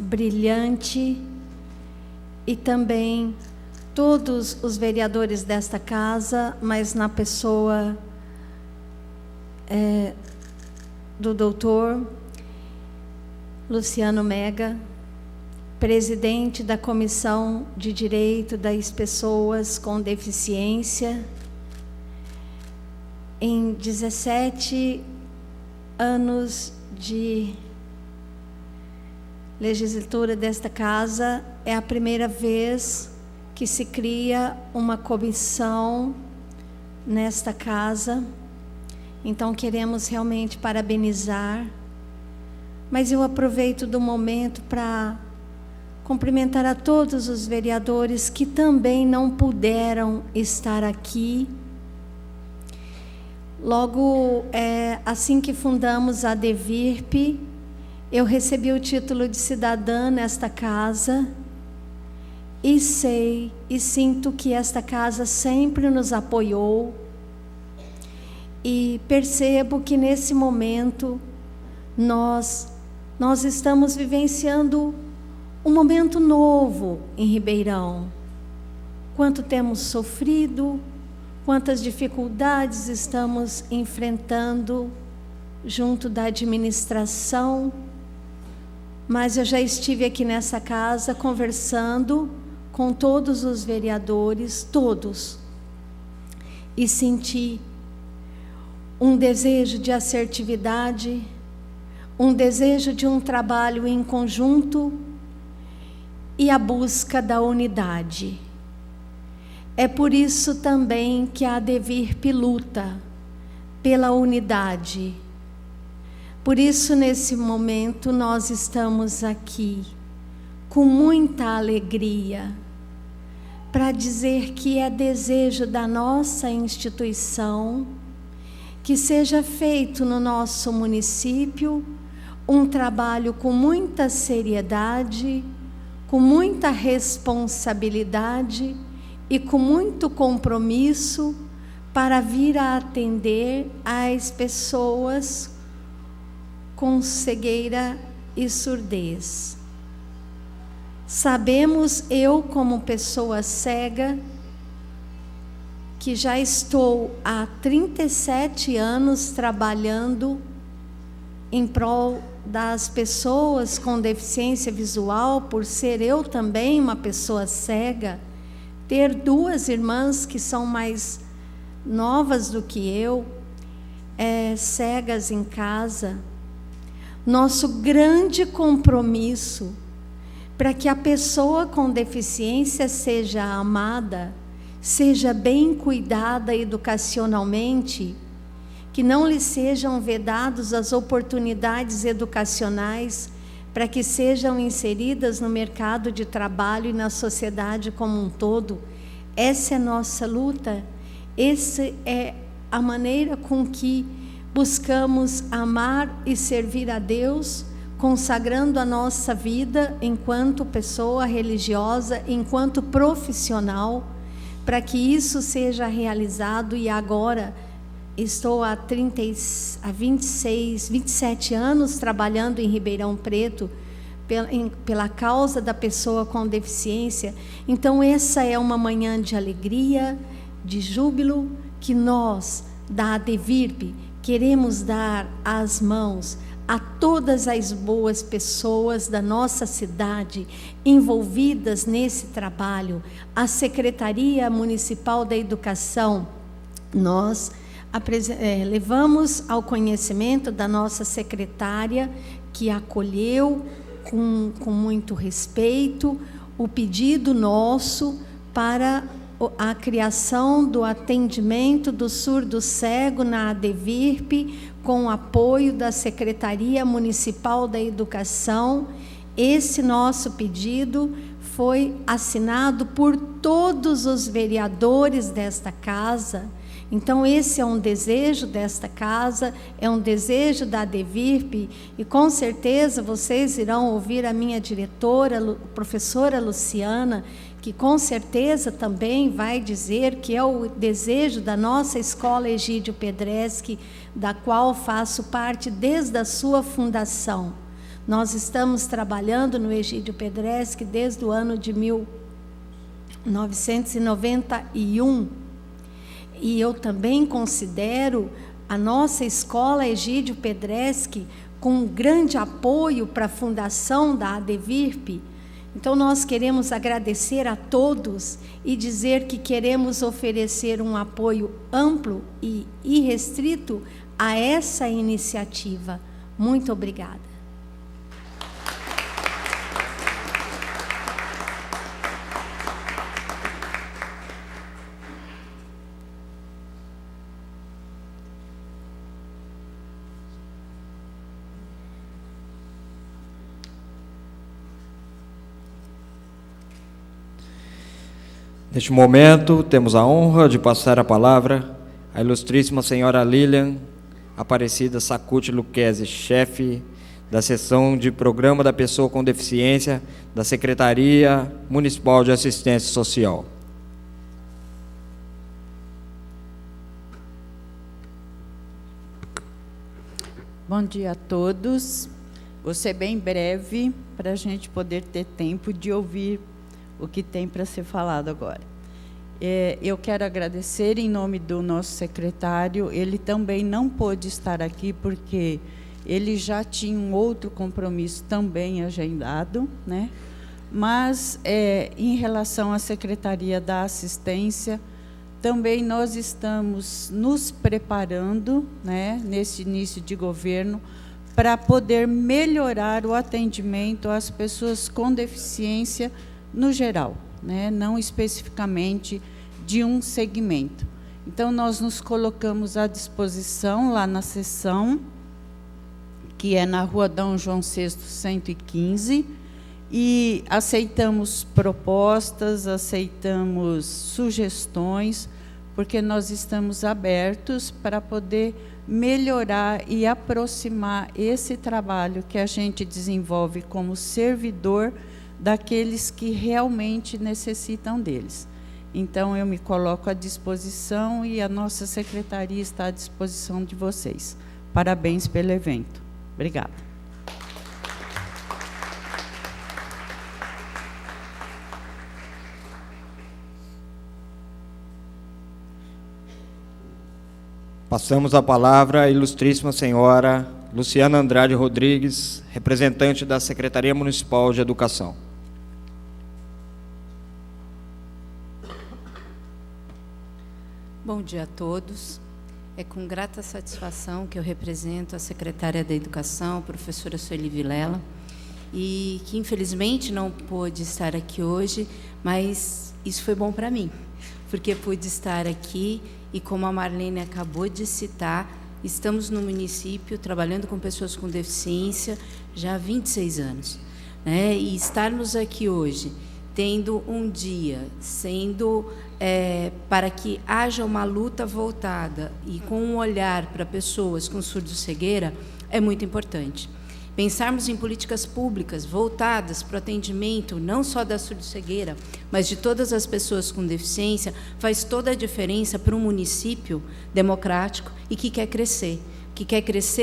brilhante, e também todos os vereadores desta casa, mas na pessoa do doutor Luciano Mega, presidente da Comissão de Direito das Pessoas com Deficiência. Em 17 anos de legislatura desta casa, é a primeira vez que se cria uma comissão nesta casa. Então queremos realmente parabenizar, mas eu aproveito do momento para cumprimentar a todos os vereadores que também não puderam estar aqui. Logo, assim que fundamos a DEVIRP, eu recebi o título de cidadã nesta casa, e sei e sinto que esta casa sempre nos apoiou, e percebo que nesse momento nós estamos vivenciando um momento novo em Ribeirão. Quanto temos sofrido, quantas dificuldades estamos enfrentando junto da administração, mas eu já estive aqui nessa casa conversando com todos os vereadores, todos, e senti um desejo de assertividade, um desejo de um trabalho em conjunto e a busca da unidade. É por isso também que a DEVIRP luta pela unidade. Por isso, nesse momento, nós estamos aqui com muita alegria para dizer que é desejo da nossa instituição que seja feito no nosso município um trabalho com muita seriedade, com muita responsabilidade e com muito compromisso para vir a atender as pessoas com cegueira e surdez. Sabemos, eu como pessoa cega, que já estou há 37 anos trabalhando em prol das pessoas com deficiência visual, por ser eu também uma pessoa cega, ter duas irmãs que são mais novas do que eu, cegas em casa. Nosso grande compromisso para que a pessoa com deficiência seja amada, seja bem cuidada educacionalmente, que não lhe sejam vedadas as oportunidades educacionais para que sejam inseridas no mercado de trabalho e na sociedade como um todo. Essa é a nossa luta, essa é a maneira com que buscamos amar e servir a Deus, consagrando a nossa vida enquanto pessoa religiosa, enquanto profissional, para que isso seja realizado. E agora estou há 27 anos trabalhando em Ribeirão Preto pela causa da pessoa com deficiência. Então essa é uma manhã de alegria, de júbilo, que nós da DEVIRP queremos dar as mãos a todas as boas pessoas da nossa cidade envolvidas nesse trabalho. A Secretaria Municipal da Educação, nós levamos ao conhecimento da nossa secretária, que acolheu com muito respeito o pedido nosso para a criação do atendimento do surdo cego na DEVIRP, com o apoio da Secretaria Municipal da Educação. Esse nosso pedido foi assinado por todos os vereadores desta casa. Então esse é um desejo desta casa, é um desejo da DEVIRP, e com certeza vocês irão ouvir a minha diretora, professora Luciana, que com certeza também vai dizer que é o desejo da nossa Escola Egídio Pedreschi, da qual faço parte desde a sua fundação. Nós estamos trabalhando no Egídio Pedreschi desde o ano de 1991. E eu também considero a nossa escola Egídio Pedreschi com um grande apoio para a fundação da ADVIRP. Então, nós queremos agradecer a todos e dizer que queremos oferecer um apoio amplo e irrestrito a essa iniciativa. Muito obrigada. Neste momento, temos a honra de passar a palavra à ilustríssima senhora Lilian Aparecida Sacuti Luquezzi, chefe da seção de Programa da Pessoa com Deficiência da Secretaria Municipal de Assistência Social. Bom dia a todos. Vou ser bem breve para a gente poder ter tempo de ouvir o que tem para ser falado agora. Eu quero agradecer em nome do nosso secretário. Ele também não pôde estar aqui porque ele já tinha um outro compromisso também agendado, né? Mas, em relação à Secretaria da Assistência, também nós estamos nos preparando, né, nesse início de governo, para poder melhorar o atendimento às pessoas com deficiência no geral, né? Não especificamente de um segmento. Então, nós nos colocamos à disposição lá na seção, que é na Rua Dom João VI, 115, e aceitamos propostas, aceitamos sugestões, porque nós estamos abertos para poder melhorar e aproximar esse trabalho que a gente desenvolve como servidor daqueles que realmente necessitam deles. Então, eu me coloco à disposição e a nossa secretaria está à disposição de vocês. Parabéns pelo evento. Obrigada. Passamos a palavra à ilustríssima senhora Luciana Andrade Rodrigues, representante da Secretaria Municipal de Educação. Bom dia a todos. É com grata satisfação que eu represento a secretária da Educação, professora Sueli Vilela, e que infelizmente não pôde estar aqui hoje, mas isso foi bom para mim, porque pude estar aqui e, como a Marlene acabou de citar, estamos no município trabalhando com pessoas com deficiência já há 26 anos, né? E estarmos aqui hoje, tendo um dia, sendo para que haja uma luta voltada e com um olhar para pessoas com surdo-cegueira, é muito importante. Pensarmos em políticas públicas voltadas para o atendimento, não só da surdo-cegueira, mas de todas as pessoas com deficiência, faz toda a diferença para um município democrático e que quer crescer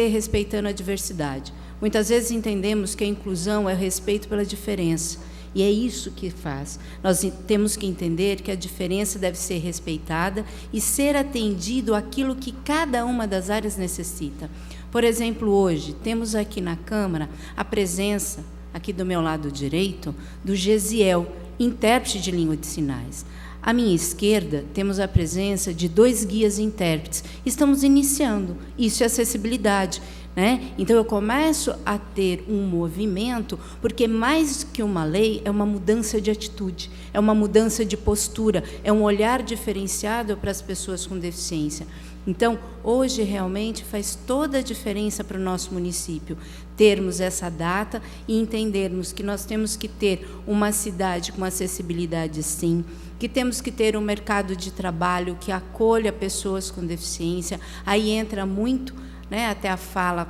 respeitando a diversidade. Muitas vezes entendemos que a inclusão é o respeito pela diferença, e é isso que faz. Nós temos que entender que a diferença deve ser respeitada e ser atendido aquilo que cada uma das áreas necessita. Por exemplo, hoje, temos aqui na Câmara a presença, aqui do meu lado direito, do Gesiel, intérprete de língua de sinais. À minha esquerda, temos a presença de 2 guias intérpretes. Estamos iniciando. Isso é acessibilidade, né? Então, eu começo a ter um movimento, porque mais que uma lei, é uma mudança de atitude, é uma mudança de postura, é um olhar diferenciado para as pessoas com deficiência. Então, hoje, realmente, faz toda a diferença para o nosso município termos essa data e entendermos que nós temos que ter uma cidade com acessibilidade, sim, que temos que ter um mercado de trabalho que acolha pessoas com deficiência. Aí entra muito, né, até a fala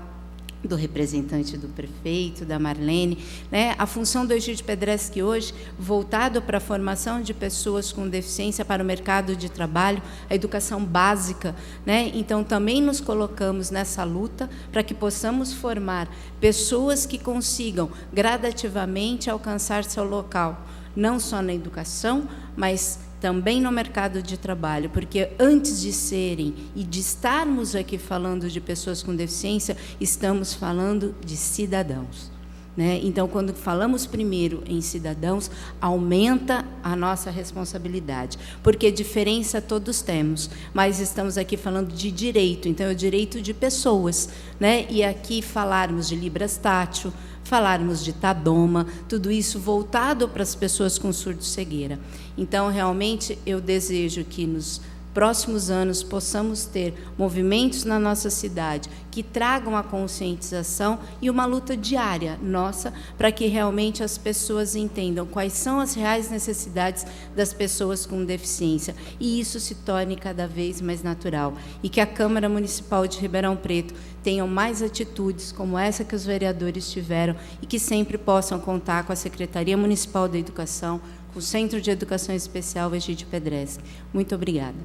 do representante do prefeito, da Marlene, né? A função do Egídio Pedreschi hoje, voltado para a formação de pessoas com deficiência para o mercado de trabalho, a educação básica, né? Então, também nos colocamos nessa luta para que possamos formar pessoas que consigam gradativamente alcançar seu local, não só na educação, mas também no mercado de trabalho, porque antes de serem e de estarmos aqui falando de pessoas com deficiência, estamos falando de cidadãos, né? Então, quando falamos primeiro em cidadãos, aumenta a nossa responsabilidade, porque diferença todos temos, mas estamos aqui falando de direito, então é o direito de pessoas, né? E aqui falarmos de Libras Tátil, falarmos de Tadoma, tudo isso voltado para as pessoas com surdo-cegueira. Então, realmente, eu desejo que nos próximos anos possamos ter movimentos na nossa cidade que tragam a conscientização e uma luta diária nossa para que realmente as pessoas entendam quais são as reais necessidades das pessoas com deficiência e isso se torne cada vez mais natural e que a Câmara Municipal de Ribeirão Preto tenham mais atitudes como essa que os vereadores tiveram e que sempre possam contar com a Secretaria Municipal da Educação, com o Centro de Educação Especial Egídio Pedreschi. Muito obrigada.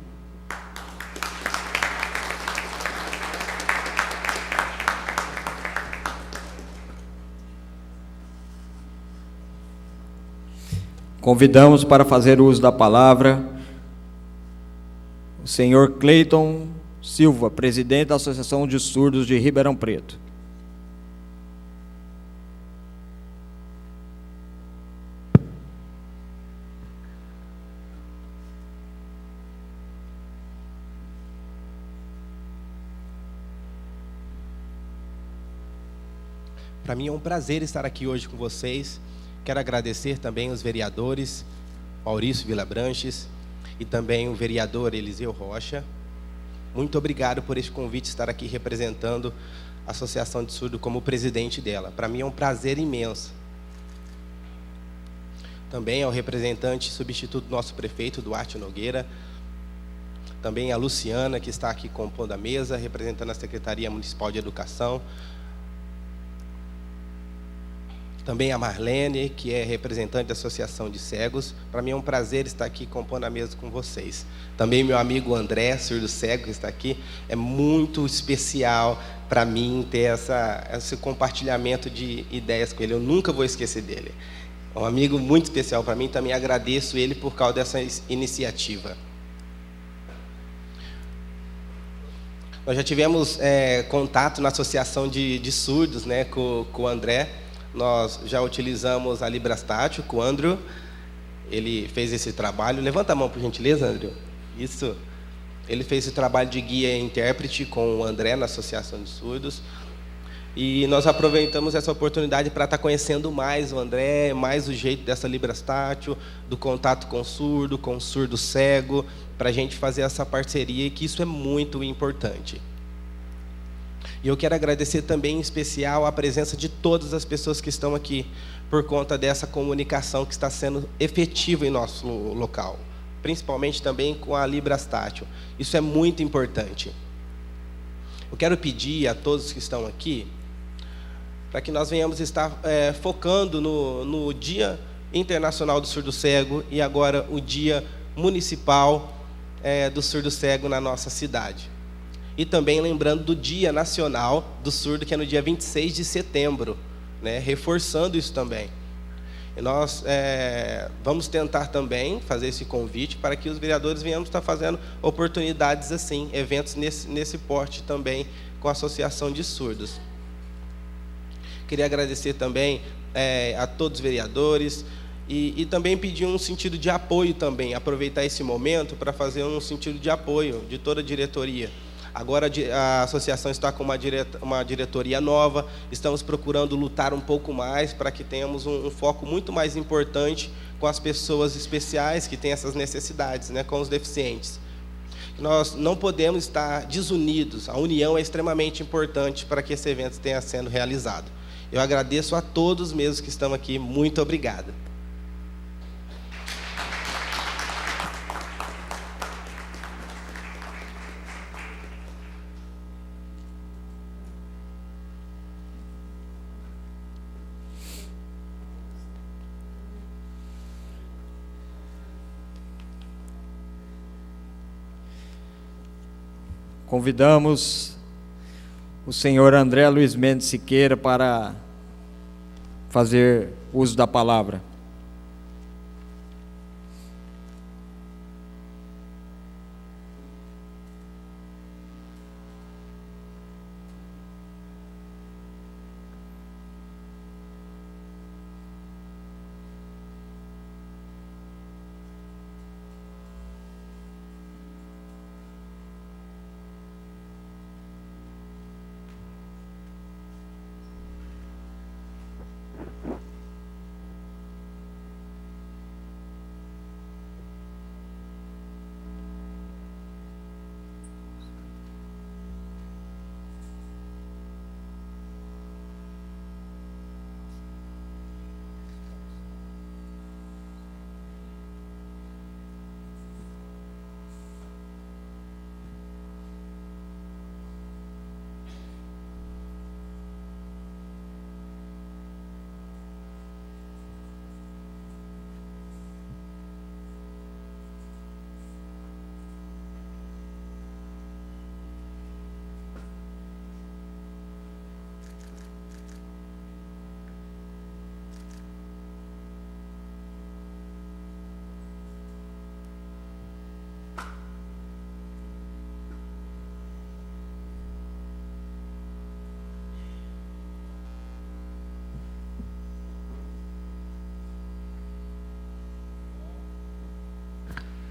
Convidamos para fazer uso da palavra o senhor Cleiton Silva, presidente da Associação de Surdos de Ribeirão Preto. Para mim é um prazer estar aqui hoje com vocês. Quero agradecer também os vereadores Maurício Vilabranches e também o vereador Eliseu Rocha. Muito obrigado por este convite, estar aqui representando a Associação de Surdo como presidente dela. Para mim é um prazer imenso. Também ao representante substituto do nosso prefeito, Duarte Nogueira. Também a Luciana, que está aqui compondo a mesa, representando a Secretaria Municipal de Educação. Também a Marlene, que é representante da Associação de Cegos. Para mim é um prazer estar aqui compondo a mesa com vocês. Também meu amigo André, surdo cego, que está aqui. É muito especial para mim ter esse compartilhamento de ideias com ele. Eu nunca vou esquecer dele. É um amigo muito especial para mim. Também agradeço ele por causa dessa iniciativa. Nós já tivemos contato na Associação de Surdos, né, com o André. Nós já utilizamos a Libras Tátil com o Andrew. Ele fez esse trabalho. Levanta a mão, por gentileza, Andrew. Isso. Ele fez esse trabalho de guia e intérprete com o André na Associação de Surdos. E nós aproveitamos essa oportunidade para estar conhecendo mais o André, mais o jeito dessa Libras Tátil, do contato com o surdo cego, para a gente fazer essa parceria, que isso é muito importante. E eu quero agradecer também, em especial, a presença de todas as pessoas que estão aqui, por conta dessa comunicação que está sendo efetiva em nosso local, principalmente também com a Libras Tátil. Isso é muito importante. Eu quero pedir a todos que estão aqui, para que nós venhamos estar focando no Dia Internacional do Surdo Cego e agora o Dia Municipal do Surdo Cego na nossa cidade. E também lembrando do Dia Nacional do Surdo, que é no dia 26 de setembro, né, reforçando isso também. E nós vamos tentar também fazer esse convite para que os vereadores venhamos estar fazendo oportunidades assim, eventos nesse porte também com a Associação de Surdos. Queria agradecer também a todos os vereadores e também pedir um sentido de apoio também, aproveitar esse momento para fazer um sentido de apoio de toda a diretoria. Agora a associação está com uma diretoria nova, estamos procurando lutar um pouco mais para que tenhamos um foco muito mais importante com as pessoas especiais que têm essas necessidades, né, com os deficientes. Nós não podemos estar desunidos, a união é extremamente importante para que esse evento tenha sendo realizado. Eu agradeço a todos mesmo que estão aqui, muito obrigado. Convidamos o senhor André Luiz Mendes Siqueira para fazer uso da palavra.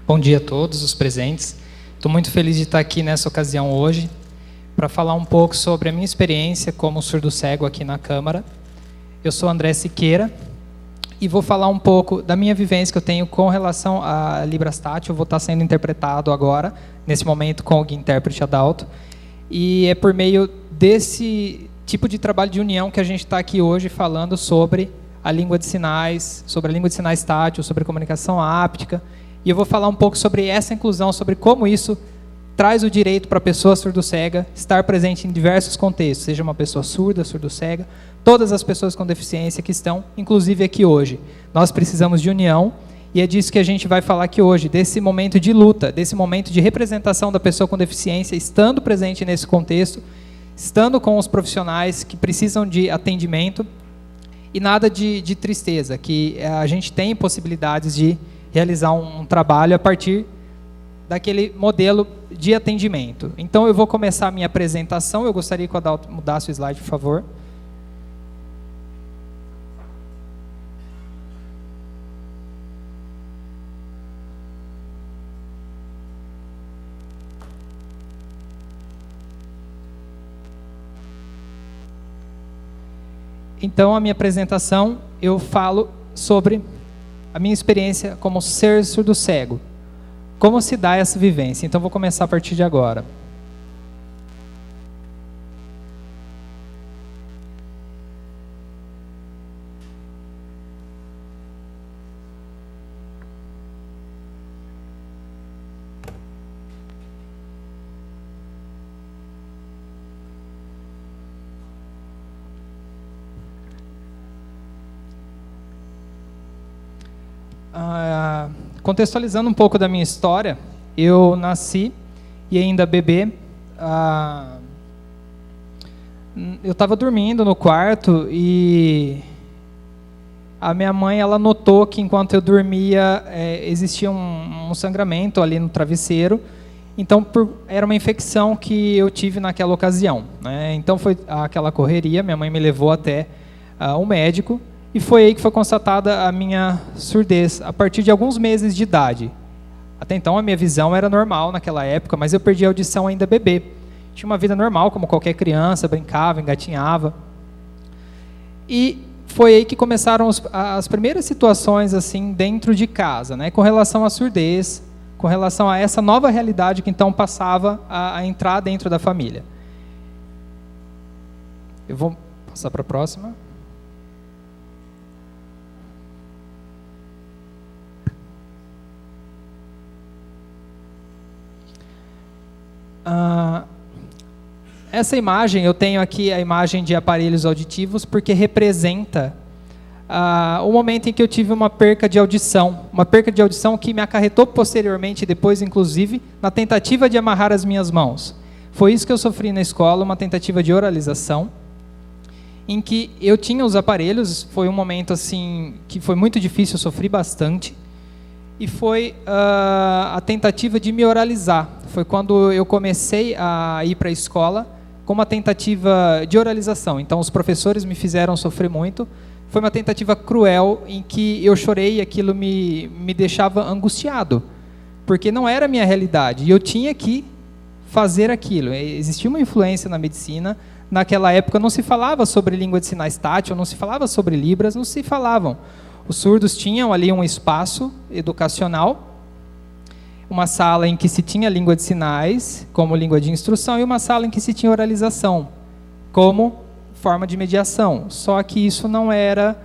Bom dia a todos os presentes. Estou muito feliz de estar aqui nessa ocasião hoje para falar um pouco sobre a minha experiência como surdo-cego aqui na Câmara. Eu sou André Siqueira e vou falar um pouco da minha vivência que eu tenho com relação a Libras Tátil. Eu vou estar sendo interpretado agora, nesse momento, com o Guia Intérprete Adalto. E é por meio desse tipo de trabalho de união que a gente está aqui hoje falando sobre a língua de sinais, sobre a língua de sinais tátil, sobre comunicação áptica. E eu vou falar um pouco sobre essa inclusão, sobre como isso traz o direito para a pessoa surdo-cega estar presente em diversos contextos, seja uma pessoa surda, surdo-cega, todas as pessoas com deficiência que estão, inclusive aqui hoje. Nós precisamos de união, e é disso que a gente vai falar aqui hoje, desse momento de luta, desse momento de representação da pessoa com deficiência, estando presente nesse contexto, estando com os profissionais que precisam de atendimento, e nada de tristeza, que a gente tem possibilidades de realizar um trabalho a partir daquele modelo de atendimento. Então, eu vou começar a minha apresentação. Eu gostaria que o Adalto mudasse o slide, por favor. Então, a minha apresentação, eu falo sobre a minha experiência como ser surdo-cego. Como se dá essa vivência? Então, vou começar a partir de agora. Contextualizando um pouco da minha história, eu nasci e ainda bebê, eu estava dormindo no quarto e a minha mãe ela notou que enquanto eu dormia existia um sangramento ali no travesseiro. Então era uma infecção que eu tive naquela ocasião, né? Então foi aquela correria, minha mãe me levou até um médico. E foi aí que foi constatada a minha surdez, a partir de alguns meses de idade. Até então a minha visão era normal naquela época, mas eu perdi a audição ainda bebê. Tinha uma vida normal, como qualquer criança, brincava, engatinhava. E foi aí que começaram as primeiras situações assim dentro de casa, né, com relação à surdez, com relação a essa nova realidade que então passava a entrar dentro da família. Eu vou passar para a próxima. Essa imagem, eu tenho aqui a imagem de aparelhos auditivos porque representa o momento em que eu tive uma perca de audição que me acarretou posteriormente, depois inclusive, na tentativa de amarrar as minhas mãos. Foi isso que eu sofri na escola, uma tentativa de oralização, em que eu tinha os aparelhos. Foi um momento assim que foi muito difícil, eu sofri bastante, e foi a tentativa de me oralizar. Foi quando eu comecei a ir para a escola com uma tentativa de oralização. Então os professores me fizeram sofrer muito. Foi uma tentativa cruel em que eu chorei e aquilo me deixava angustiado, porque não era a minha realidade e eu tinha que fazer aquilo. Existia uma influência na medicina. Naquela época não se falava sobre língua de sinais tátil, não se falava sobre Libras, não se falavam. Os surdos tinham ali um espaço educacional, uma sala em que se tinha língua de sinais como língua de instrução e uma sala em que se tinha oralização como forma de mediação. Só que isso não era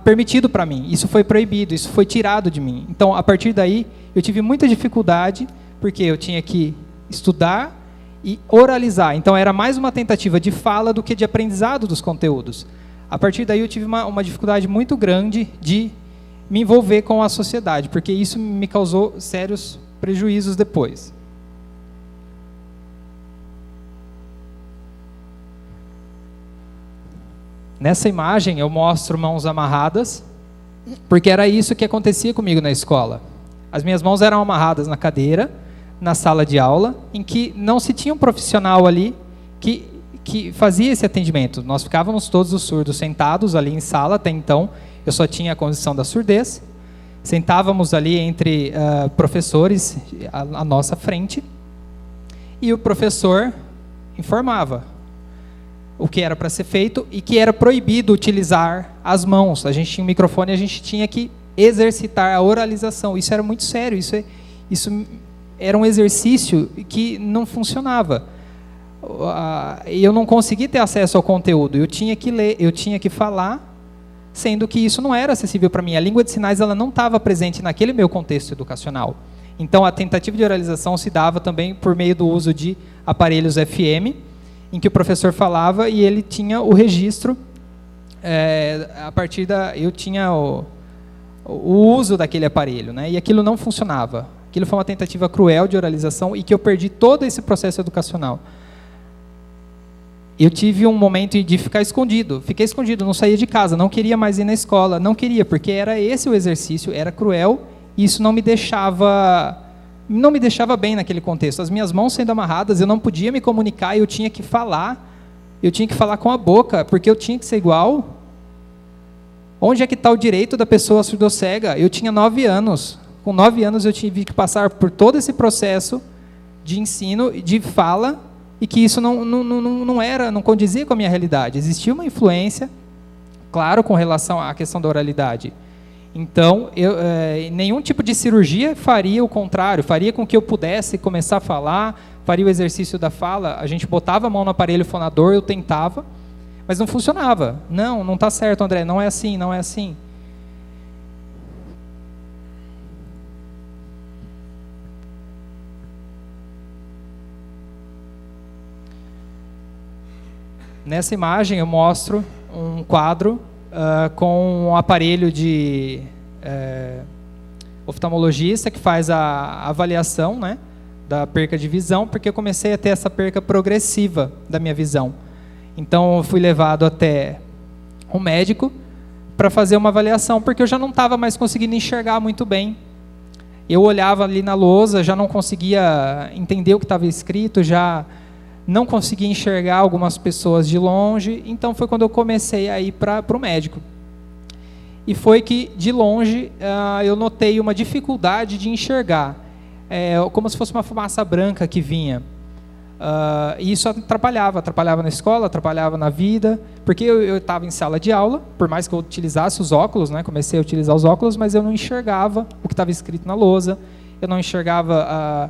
permitido para mim, isso foi proibido, isso foi tirado de mim. Então, a partir daí, eu tive muita dificuldade, porque eu tinha que estudar e oralizar. Então, era mais uma tentativa de fala do que de aprendizado dos conteúdos. A partir daí, eu tive uma dificuldade muito grande de me envolver com a sociedade, porque isso me causou sérios prejuízos depois. Nessa imagem eu mostro mãos amarradas, porque era isso que acontecia comigo na escola. As minhas mãos eram amarradas na cadeira, na sala de aula, em que não se tinha um profissional ali que fazia esse atendimento. Nós ficávamos todos os surdos sentados ali em sala. Até então eu só tinha a condição da surdez. Sentávamos ali entre professores à nossa frente, e o professor informava o que era para ser feito e que era proibido utilizar as mãos. A gente tinha um microfone e a gente tinha que exercitar a oralização. Isso era muito sério, isso era um exercício que não funcionava. Eu não conseguia ter acesso ao conteúdo, eu tinha que ler, eu tinha que falar, sendo que isso não era acessível para mim. A língua de sinais ela não estava presente naquele meu contexto educacional. Então a tentativa de oralização se dava também por meio do uso de aparelhos FM, em que o professor falava e ele tinha o registro, a partir eu tinha o uso daquele aparelho, né? E aquilo não funcionava. Aquilo foi uma tentativa cruel de oralização e que eu perdi todo esse processo educacional. Eu tive um momento de ficar escondido, fiquei escondido, não saía de casa, não queria mais ir na escola, não queria, porque era esse o exercício, era cruel, e isso não me deixava bem naquele contexto. As minhas mãos sendo amarradas, eu não podia me comunicar, eu tinha que falar com a boca, porque eu tinha que ser igual. Onde é que está o direito da pessoa surdocega? Eu tinha 9 anos, com 9 anos eu tive que passar por todo esse processo de ensino, de fala, e que isso não condizia com a minha realidade. Existia uma influência, claro, com relação à questão da oralidade. Então, nenhum tipo de cirurgia faria o contrário, faria com que eu pudesse começar a falar, faria o exercício da fala. A gente botava a mão no aparelho fonador, eu tentava, mas não funcionava. Não está certo, André, não é assim, não é assim. Nessa imagem eu mostro um quadro com um aparelho de oftalmologista que faz a avaliação, né, da perca de visão, porque eu comecei a ter essa perca progressiva da minha visão. Então eu fui levado até um médico para fazer uma avaliação, porque eu já não estava mais conseguindo enxergar muito bem. Eu olhava ali na lousa, já não conseguia entender o que estava escrito, já não conseguia enxergar algumas pessoas de longe. Então foi quando eu comecei a ir para o médico. E foi que, de longe, eu notei uma dificuldade de enxergar, como se fosse uma fumaça branca que vinha. E isso atrapalhava na escola, atrapalhava na vida, porque eu estava em sala de aula, por mais que eu utilizasse os óculos, né, comecei a utilizar os óculos, mas eu não enxergava o que estava escrito na lousa, eu não enxergava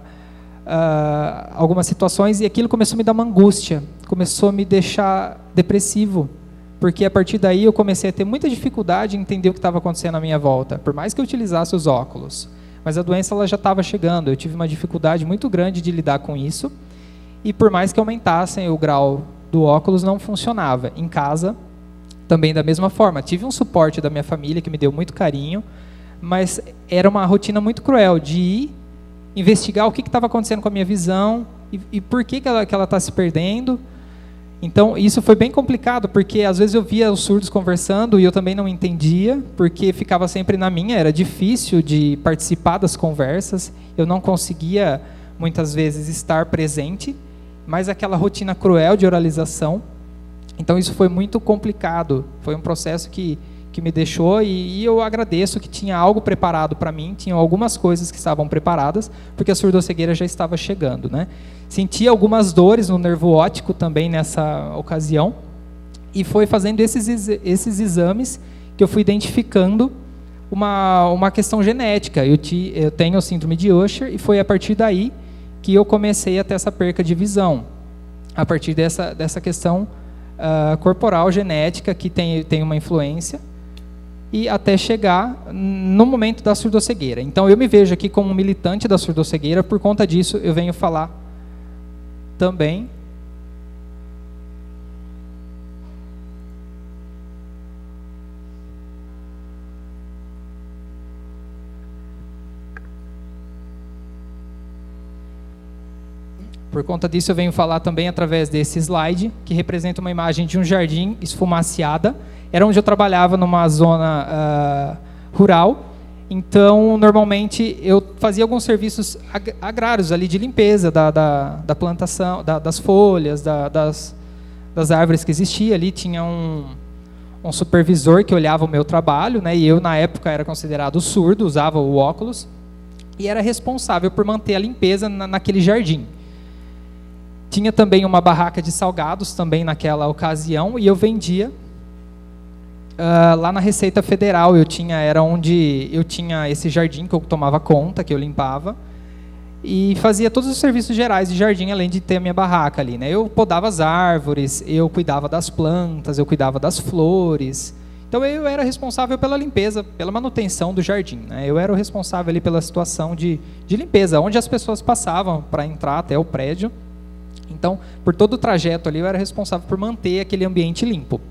algumas situações, e aquilo começou a me dar uma angústia, começou a me deixar depressivo, porque a partir daí eu comecei a ter muita dificuldade em entender o que estava acontecendo à minha volta, por mais que eu utilizasse os óculos. Mas a doença ela já estava chegando, eu tive uma dificuldade muito grande de lidar com isso, e por mais que aumentassem o grau do óculos, não funcionava. Em casa, também da mesma forma. Tive um suporte da minha família, que me deu muito carinho, mas era uma rotina muito cruel de ir investigar o que estava acontecendo com a minha visão, e por que ela está se perdendo. Então, isso foi bem complicado, porque às vezes eu via os surdos conversando e eu também não entendia, porque ficava sempre na minha, era difícil de participar das conversas, eu não conseguia, muitas vezes, estar presente, mas aquela rotina cruel de oralização. Então, isso foi muito complicado, foi um processo que me deixou, e eu agradeço que tinha algo preparado para mim, tinha algumas coisas que estavam preparadas, porque a surdoscegueira já estava chegando, né? Senti algumas dores no nervo óptico também nessa ocasião, e foi fazendo esses exames que eu fui identificando uma questão genética. Eu tenho síndrome de Usher, e foi a partir daí que eu comecei a ter essa perca de visão, a partir dessa questão corporal, genética, que tem uma influência, e até chegar no momento da surdoscegueira. Então, eu me vejo aqui como um militante da surdoscegueira, por conta disso eu venho falar também através desse slide, que representa uma imagem de um jardim esfumaciada. Era onde eu trabalhava, numa zona rural. Então, normalmente, eu fazia alguns serviços agrários ali de limpeza da plantação, das folhas, das árvores que existia ali. Tinha um supervisor que olhava o meu trabalho, né? E eu, na época, era considerado surdo, usava o óculos, e era responsável por manter a limpeza naquele jardim. Tinha também uma barraca de salgados também naquela ocasião, e eu vendia lá na Receita Federal. Era onde eu tinha esse jardim que eu tomava conta, que eu limpava, e fazia todos os serviços gerais de jardim, além de ter a minha barraca ali, né? Eu podava as árvores, eu cuidava das plantas, eu cuidava das flores. Então, eu era responsável pela limpeza, pela manutenção do jardim, né? Eu era o responsável ali pela situação de limpeza, onde as pessoas passavam para entrar até o prédio. Então, por todo o trajeto ali, eu era responsável por manter aquele ambiente limpo.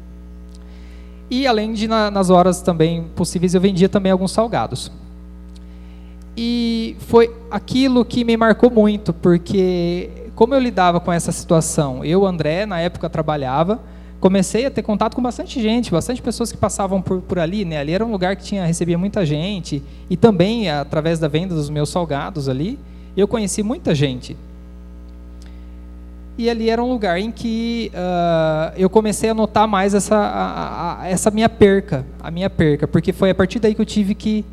E, além de, nas horas também possíveis, eu vendia também alguns salgados. E foi aquilo que me marcou muito, porque como eu lidava com essa situação, eu, André, na época trabalhava, comecei a ter contato com bastante gente, bastante pessoas que passavam por ali, né? Ali era um lugar que recebia muita gente, e também, através da venda dos meus salgados ali, eu conheci muita gente. E ali era um lugar em que eu comecei a notar mais essa minha perca, porque foi a partir daí que eu tive que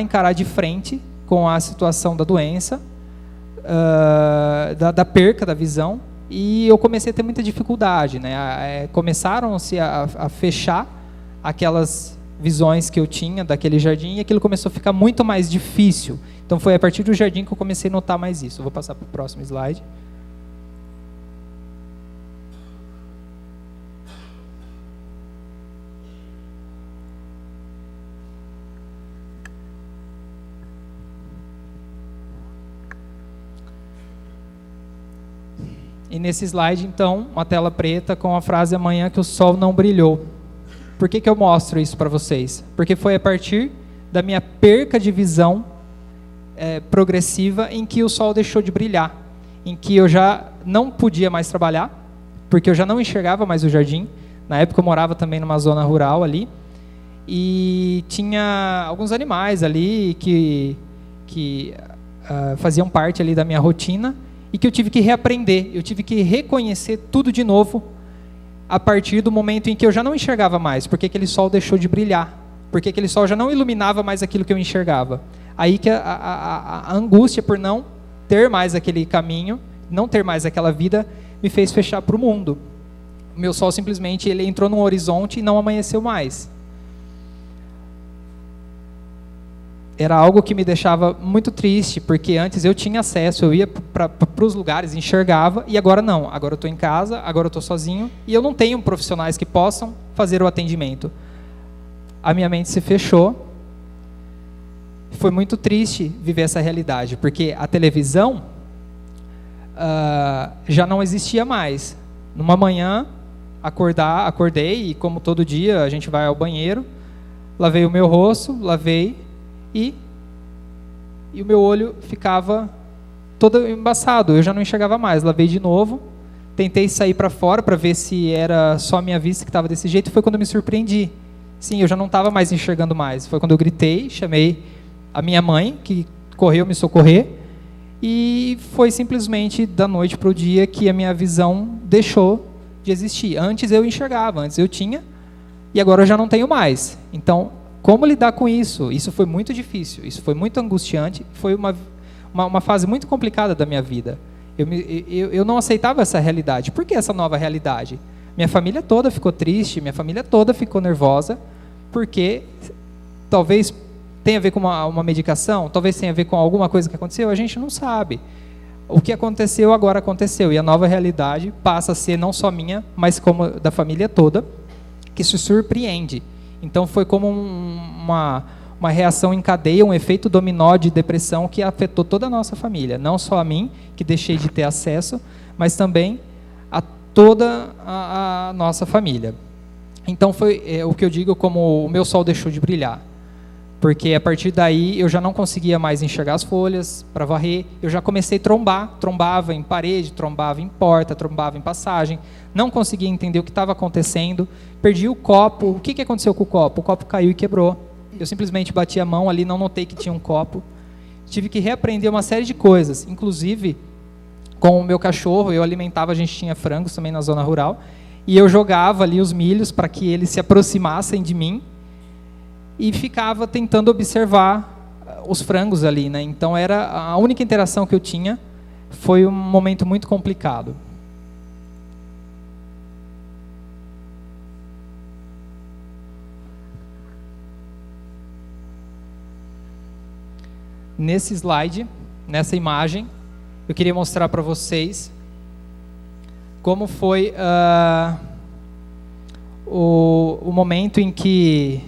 encarar de frente com a situação da doença, da perca da visão, e eu comecei a ter muita dificuldade, né? Começaram-se a fechar aquelas visões que eu tinha daquele jardim, e aquilo começou a ficar muito mais difícil. Então, foi a partir do jardim que eu comecei a notar mais isso. Eu vou passar para o próximo slide. E nesse slide, então, uma tela preta com a frase "amanhã que o sol não brilhou". Por que eu mostro isso para vocês? Porque foi a partir da minha perca de visão progressiva em que o sol deixou de brilhar, em que eu já não podia mais trabalhar, porque eu já não enxergava mais o jardim. Na época eu morava também numa zona rural ali, e tinha alguns animais ali que faziam parte ali da minha rotina, e que eu tive que reaprender, eu tive que reconhecer tudo de novo, a partir do momento em que eu já não enxergava mais, porque aquele sol deixou de brilhar, porque aquele sol já não iluminava mais aquilo que eu enxergava. Aí que a angústia por não ter mais aquele caminho, não ter mais aquela vida, me fez fechar para o mundo. O meu sol simplesmente ele entrou num horizonte e não amanheceu mais. Era algo que me deixava muito triste, porque antes eu tinha acesso, eu ia para os lugares, enxergava, e agora não. Agora eu estou em casa, agora eu estou sozinho, e eu não tenho profissionais que possam fazer o atendimento. A minha mente se fechou. Foi muito triste viver essa realidade, porque a televisão já não existia mais. Numa manhã, acordei, e como todo dia, a gente vai ao banheiro, lavei o meu rosto, e o meu olho ficava todo embaçado, eu já não enxergava mais. Lavei de novo, tentei sair para fora para ver se era só a minha vista que estava desse jeito, e foi quando eu me surpreendi. Sim, eu já não estava mais enxergando mais. Foi quando eu gritei, chamei a minha mãe, que correu me socorrer, e foi simplesmente da noite para o dia que a minha visão deixou de existir. Antes eu enxergava, antes eu tinha, e agora eu já não tenho mais. Então, como lidar com isso? Isso foi muito difícil, isso foi muito angustiante, foi uma fase muito complicada da minha vida. Eu não aceitava essa realidade. Por que essa nova realidade? Minha família toda ficou triste, minha família toda ficou nervosa, porque talvez tenha a ver com uma medicação, talvez tenha a ver com alguma coisa que aconteceu, a gente não sabe. O que aconteceu, agora aconteceu, e a nova realidade passa a ser não só minha, mas como da família toda, que se surpreende. Então foi como uma reação em cadeia, um efeito dominó de depressão que afetou toda a nossa família, não só a mim, que deixei de ter acesso, mas também a toda a nossa família. Então foi o que eu digo como o meu sol deixou de brilhar, porque a partir daí eu já não conseguia mais enxergar as folhas para varrer, eu já comecei a trombava em parede, trombava em porta, trombava em passagem, não conseguia entender o que estava acontecendo, perdi o copo. O que aconteceu com o copo? O copo caiu e quebrou. Eu simplesmente bati a mão ali, não notei que tinha um copo. Tive que reaprender uma série de coisas, inclusive com o meu cachorro, eu alimentava, a gente tinha frangos também na zona rural, e eu jogava ali os milhos para que eles se aproximassem de mim e ficava tentando observar os frangos ali, né? Então era a única interação que eu tinha. Foi um momento muito complicado. Nesse slide, nessa imagem, eu queria mostrar para vocês como foi o momento em que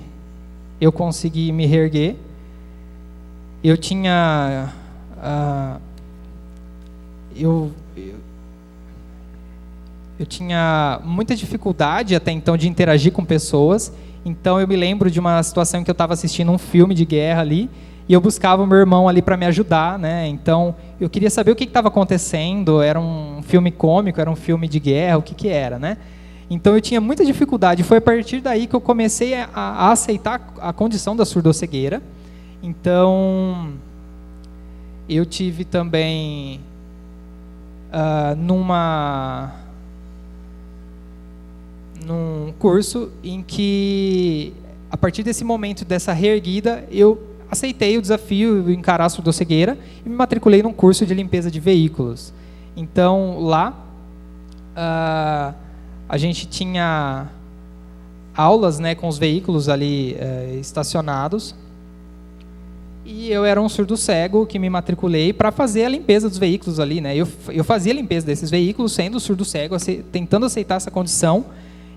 eu consegui me reerguer. Eu tinha eu tinha muita dificuldade até então de interagir com pessoas. Então eu me lembro de uma situação em que eu estava assistindo um filme de guerra ali, e eu buscava o meu irmão ali para me ajudar, né? Então eu queria saber o que estava acontecendo. Era um filme cômico, era um filme de guerra, o que era, né? Então eu tinha muita dificuldade. Foi a partir daí que eu comecei a aceitar a condição da surdoscegueira. Então eu tive também num curso em que, a partir desse momento, dessa reerguida, eu aceitei o desafio de encarar a surdoscegueira e me matriculei num curso de limpeza de veículos. Então, lá, a gente tinha aulas, né, com os veículos ali estacionados, e eu era um surdo cego que me matriculei para fazer a limpeza dos veículos ali, né? Eu fazia a limpeza desses veículos sendo surdo cego, tentando aceitar essa condição,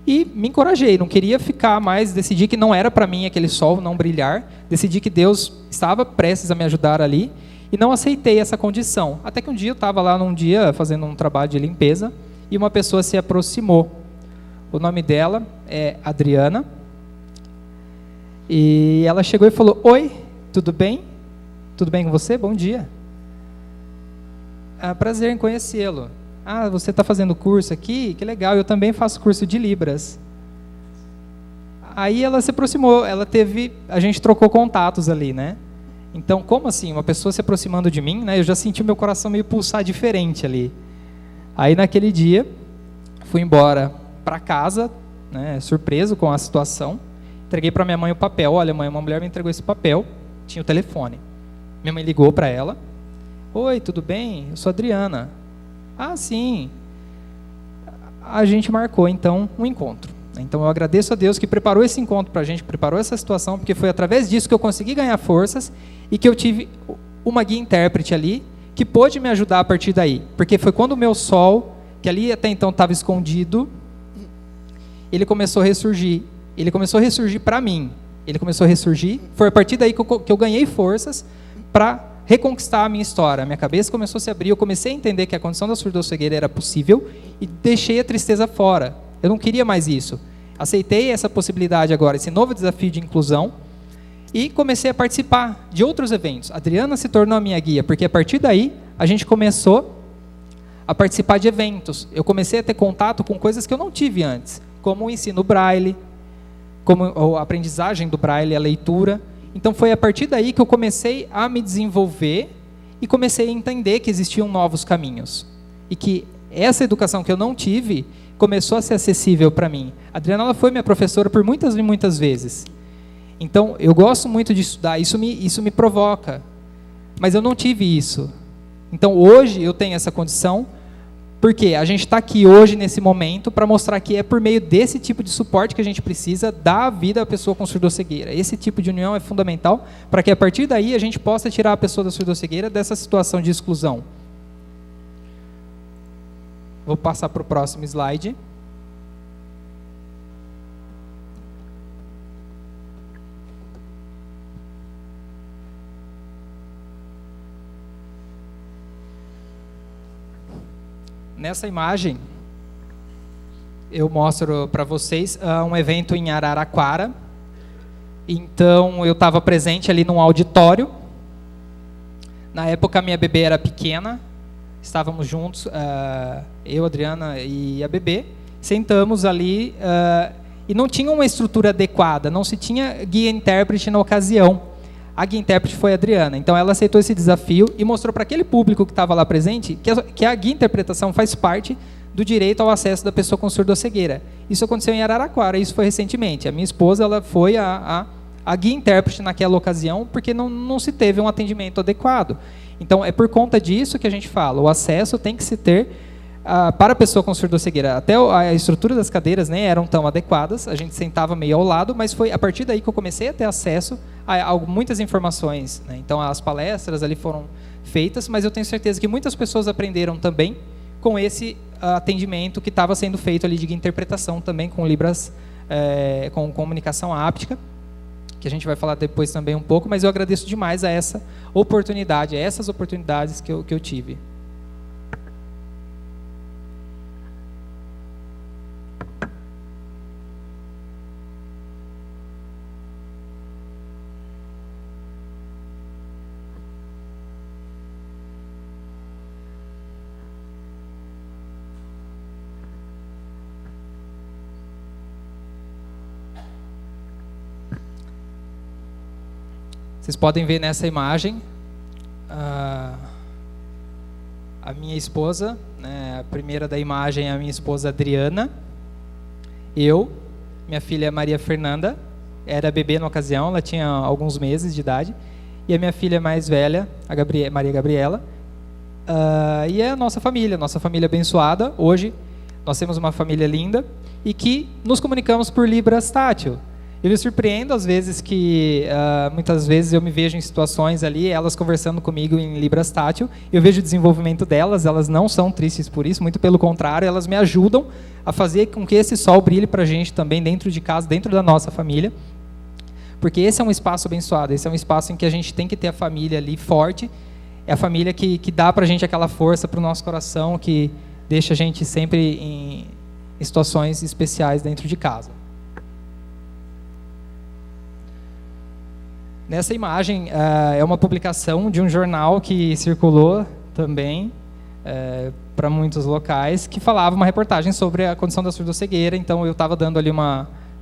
e me encorajei, não queria ficar mais, decidi que não era para mim aquele sol não brilhar, decidi que Deus estava prestes a me ajudar ali, e não aceitei essa condição. Até que um dia eu estava lá num dia fazendo um trabalho de limpeza, e uma pessoa se aproximou. O nome dela é Adriana, e ela chegou e falou: "Oi, tudo bem? Tudo bem com você? Bom dia." "Prazer em conhecê-lo." "Você está fazendo curso aqui? Que legal, eu também faço curso de Libras." Aí ela se aproximou, a gente trocou contatos ali, né? Então, como assim? Uma pessoa se aproximando de mim, né? Eu já senti o meu coração meio pulsar diferente ali. Aí naquele dia, fui embora para casa, né, surpreso com a situação. Entreguei para minha mãe o papel. "Olha, mãe, uma mulher me entregou esse papel." Tinha o telefone. Minha mãe ligou para ela. "Oi, tudo bem? Eu sou a Adriana." "Ah, sim." A gente marcou, então, um encontro. Então, eu agradeço a Deus que preparou esse encontro para a gente, preparou essa situação, porque foi através disso que eu consegui ganhar forças e que eu tive uma guia intérprete ali, que pôde me ajudar a partir daí. Porque foi quando o meu sol, que ali até então estava escondido, ele começou a ressurgir. Ele começou a ressurgir para mim. Ele começou a ressurgir. Foi a partir daí que eu ganhei forças para reconquistar a minha história. A minha cabeça começou a se abrir, eu comecei a entender que a condição da surdoscegueira era possível e deixei a tristeza fora. Eu não queria mais isso. Aceitei essa possibilidade agora, esse novo desafio de inclusão, e comecei a participar de outros eventos. A Adriana se tornou a minha guia, porque a partir daí, a gente começou a participar de eventos. Eu comecei a ter contato com coisas que eu não tive antes, como o ensino braille, como a aprendizagem do braille, a leitura. Então foi a partir daí que eu comecei a me desenvolver e comecei a entender que existiam novos caminhos. E que essa educação que eu não tive começou a ser acessível para mim. A Adriana, ela foi minha professora por muitas e muitas vezes. Então, eu gosto muito de estudar, isso me provoca. Mas eu não tive isso. Então, hoje eu tenho essa condição, porque a gente está aqui hoje, nesse momento, para mostrar que é por meio desse tipo de suporte que a gente precisa dar a vida à pessoa com surdossegueira. Esse tipo de união é fundamental para que, a partir daí, a gente possa tirar a pessoa da surdossegueira dessa situação de exclusão. Vou passar para o próximo slide. Nessa imagem, eu mostro para vocês um evento em Araraquara. Então, eu estava presente ali num auditório. Na época, a minha bebê era pequena. Estávamos juntos, eu, Adriana e a bebê. Sentamos ali e não tinha uma estrutura adequada. Não se tinha guia-intérprete na ocasião. A guia-intérprete foi a Adriana. Então, ela aceitou esse desafio e mostrou para aquele público que estava lá presente que a guia-interpretação faz parte do direito ao acesso da pessoa com surdossegueira. Isso aconteceu em Araraquara, isso foi recentemente. A minha esposa, ela foi a guia-intérprete naquela ocasião porque não se teve um atendimento adequado. Então, é por conta disso que a gente fala, o acesso tem que se ter para a pessoa com surdossegueira. Até a estrutura das cadeiras nem eram tão adequadas, a gente sentava meio ao lado, mas foi a partir daí que eu comecei a ter acesso a muitas informações, né? Então, as palestras ali foram feitas, mas eu tenho certeza que muitas pessoas aprenderam também com esse atendimento que estava sendo feito ali de interpretação também com Libras, com comunicação áptica, que a gente vai falar depois também um pouco, mas eu agradeço demais a essa oportunidade, a essas oportunidades que eu tive. Vocês podem ver nessa imagem a minha esposa, né, a primeira da imagem é a minha esposa Adriana, minha filha Maria Fernanda, era bebê na ocasião, ela tinha alguns meses de idade, e a minha filha mais velha, Maria Gabriela, e é a nossa família abençoada. Hoje nós temos uma família linda e que nos comunicamos por Libras tátil. Eu me surpreendo às vezes que, muitas vezes eu me vejo em situações ali, elas conversando comigo em Libras tátil, eu vejo o desenvolvimento delas, elas não são tristes por isso, muito pelo contrário, elas me ajudam a fazer com que esse sol brilhe para a gente também dentro de casa, dentro da nossa família, porque esse é um espaço abençoado, esse é um espaço em que a gente tem que ter a família ali forte, é a família que dá para a gente aquela força para o nosso coração, que deixa a gente sempre em situações especiais dentro de casa. Nessa imagem é uma publicação de um jornal que circulou também para muitos locais, que falava uma reportagem sobre a condição da surdossegueira. Então eu estava dando ali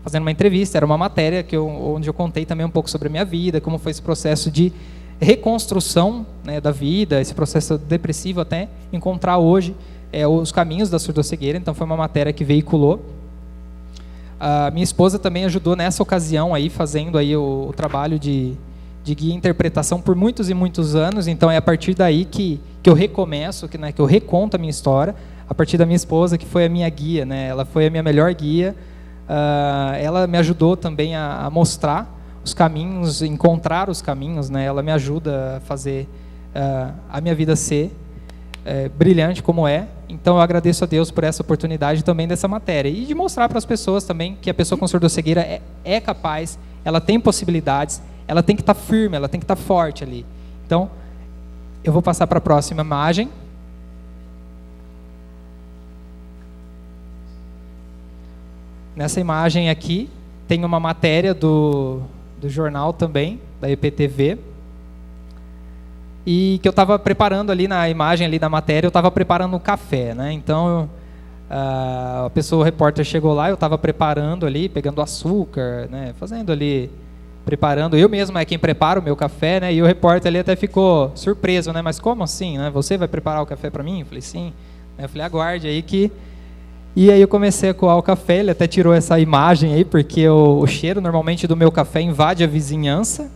fazendo uma entrevista, era uma matéria onde eu contei também um pouco sobre a minha vida, como foi esse processo de reconstrução, né, da vida, esse processo depressivo até encontrar hoje os caminhos da surdossegueira. Então foi uma matéria que veiculou. A minha esposa também ajudou nessa ocasião aí, fazendo aí o trabalho de guia e interpretação por muitos e muitos anos. Então é a partir daí que eu recomeço, que eu reconto a minha história, a partir da minha esposa, que foi a minha guia, né? Ela foi a minha melhor guia. Ela me ajudou também a mostrar os caminhos, encontrar os caminhos, né? Ela me ajuda a fazer a minha vida ser brilhante como é. Então eu agradeço a Deus por essa oportunidade também dessa matéria e de mostrar para as pessoas também que a pessoa com surdossegueira é capaz, ela tem possibilidades, ela tem que estar firme, ela tem que estar forte ali. Então eu vou passar para a próxima imagem. Nessa imagem aqui tem uma matéria do jornal também, da EPTV. e que eu estava preparando ali na imagem ali da matéria, eu estava preparando um café, né? Então a pessoa, o repórter chegou lá, eu estava preparando ali, pegando açúcar, né? Fazendo ali, preparando. Eu mesmo é quem prepara o meu café, né? E o repórter ali até ficou surpreso, né? Mas como assim, né? Você vai preparar o café para mim? Eu falei, sim. Eu falei, aguarde aí que... E aí eu comecei a coar o café, ele até tirou essa imagem aí, porque o cheiro normalmente do meu café invade a vizinhança.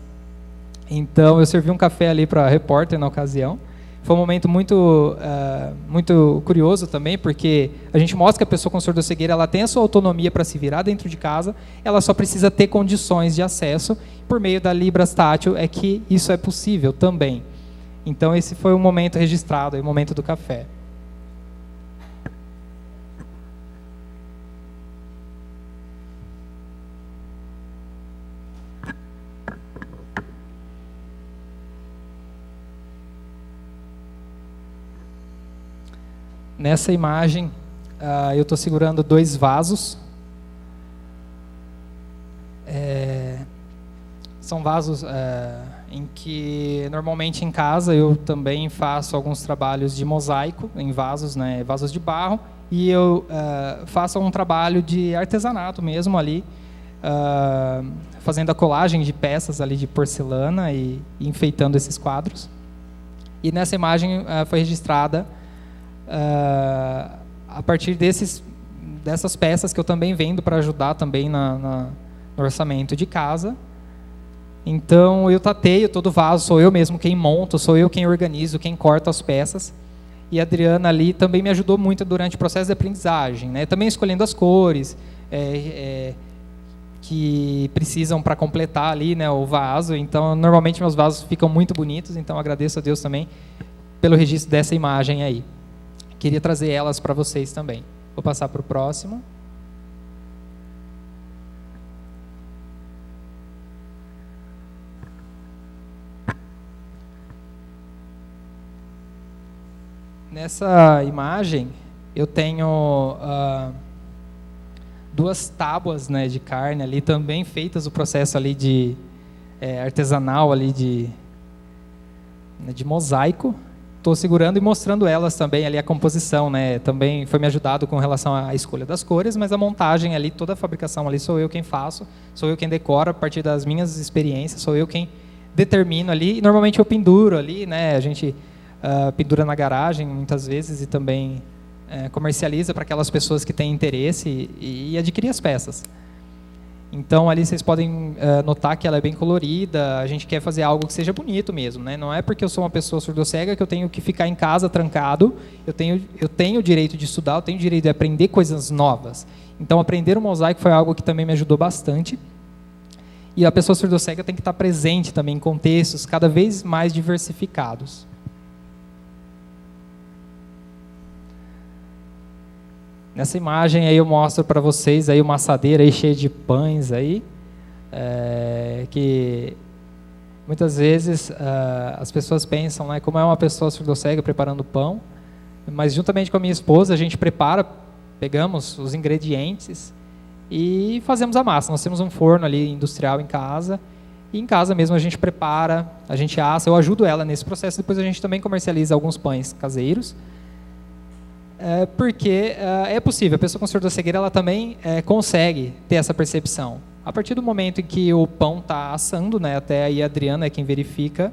Então eu servi um café ali para a repórter na ocasião. Foi um momento muito curioso também, porque a gente mostra que a pessoa com surdo-cegueira ela tem a sua autonomia para se virar dentro de casa, ela só precisa ter condições de acesso. Por meio da Libras Tátil é que isso é possível também. Então esse foi um momento registrado, o momento do café. Nessa imagem, eu estou segurando 2 vasos. São vasos em que, normalmente em casa, eu também faço alguns trabalhos de mosaico em vasos, né, vasos de barro, e eu faço um trabalho de artesanato mesmo ali, fazendo a colagem de peças ali de porcelana e enfeitando esses quadros. E nessa imagem foi registrada a partir dessas peças que eu também vendo para ajudar também no orçamento de casa. Então eu tateio todo o vaso, sou eu mesmo quem monto, sou eu quem organizo, quem corta as peças. E a Adriana ali também me ajudou muito durante o processo de aprendizagem, né? Também escolhendo as cores que precisam para completar ali, né, o vaso. Então normalmente meus vasos ficam muito bonitos, então agradeço a Deus também pelo registro dessa imagem aí. Queria trazer elas para vocês também. Vou passar para o próximo. Nessa imagem, eu tenho 2 tábuas, né, de carne ali, também feitas o processo ali de artesanal ali de mosaico. Estou segurando e mostrando elas também, ali a composição, né? Também foi me ajudado com relação à escolha das cores, mas a montagem ali, toda a fabricação ali, sou eu quem faço, sou eu quem decoro a partir das minhas experiências, sou eu quem determino ali, e normalmente eu penduro ali, né? A gente pendura na garagem muitas vezes e também comercializa para aquelas pessoas que têm interesse e adquirir as peças. Então ali vocês podem notar que ela é bem colorida, a gente quer fazer algo que seja bonito mesmo, né? Não é porque eu sou uma pessoa surdocega que eu tenho que ficar em casa trancado, eu tenho o direito de estudar, eu tenho o direito de aprender coisas novas. Então aprender o mosaico foi algo que também me ajudou bastante. E a pessoa surdocega tem que estar presente também em contextos cada vez mais diversificados. Nessa imagem aí eu mostro para vocês aí uma assadeira aí cheia de pães aí, que muitas vezes as pessoas pensam, né, como é uma pessoa surdocega preparando pão, mas juntamente com a minha esposa a gente pegamos os ingredientes e fazemos a massa. Nós temos um forno ali industrial em casa, e em casa mesmo a gente prepara, a gente assa, eu ajudo ela nesse processo, depois a gente também comercializa alguns pães caseiros. Porque é possível, a pessoa com surdo-cegueira ela também consegue ter essa percepção. A partir do momento em que o pão está assando, né, até aí a Adriana é quem verifica,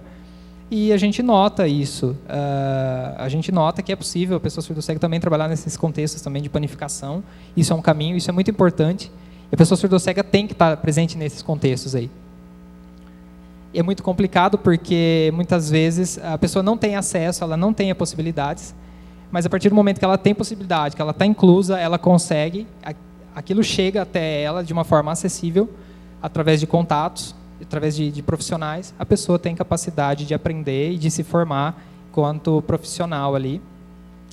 e a gente nota isso. A gente nota que é possível a pessoa surdo-cega também trabalhar nesses contextos também de panificação. Isso é um caminho, isso é muito importante. E a pessoa surdo-cega tem que estar presente nesses contextos aí. E é muito complicado porque muitas vezes a pessoa não tem acesso, ela não tem as possibilidades. Mas a partir do momento que ela tem possibilidade, que ela está inclusa, ela consegue, aquilo chega até ela de uma forma acessível, através de contatos, através de profissionais, a pessoa tem capacidade de aprender e de se formar enquanto profissional ali.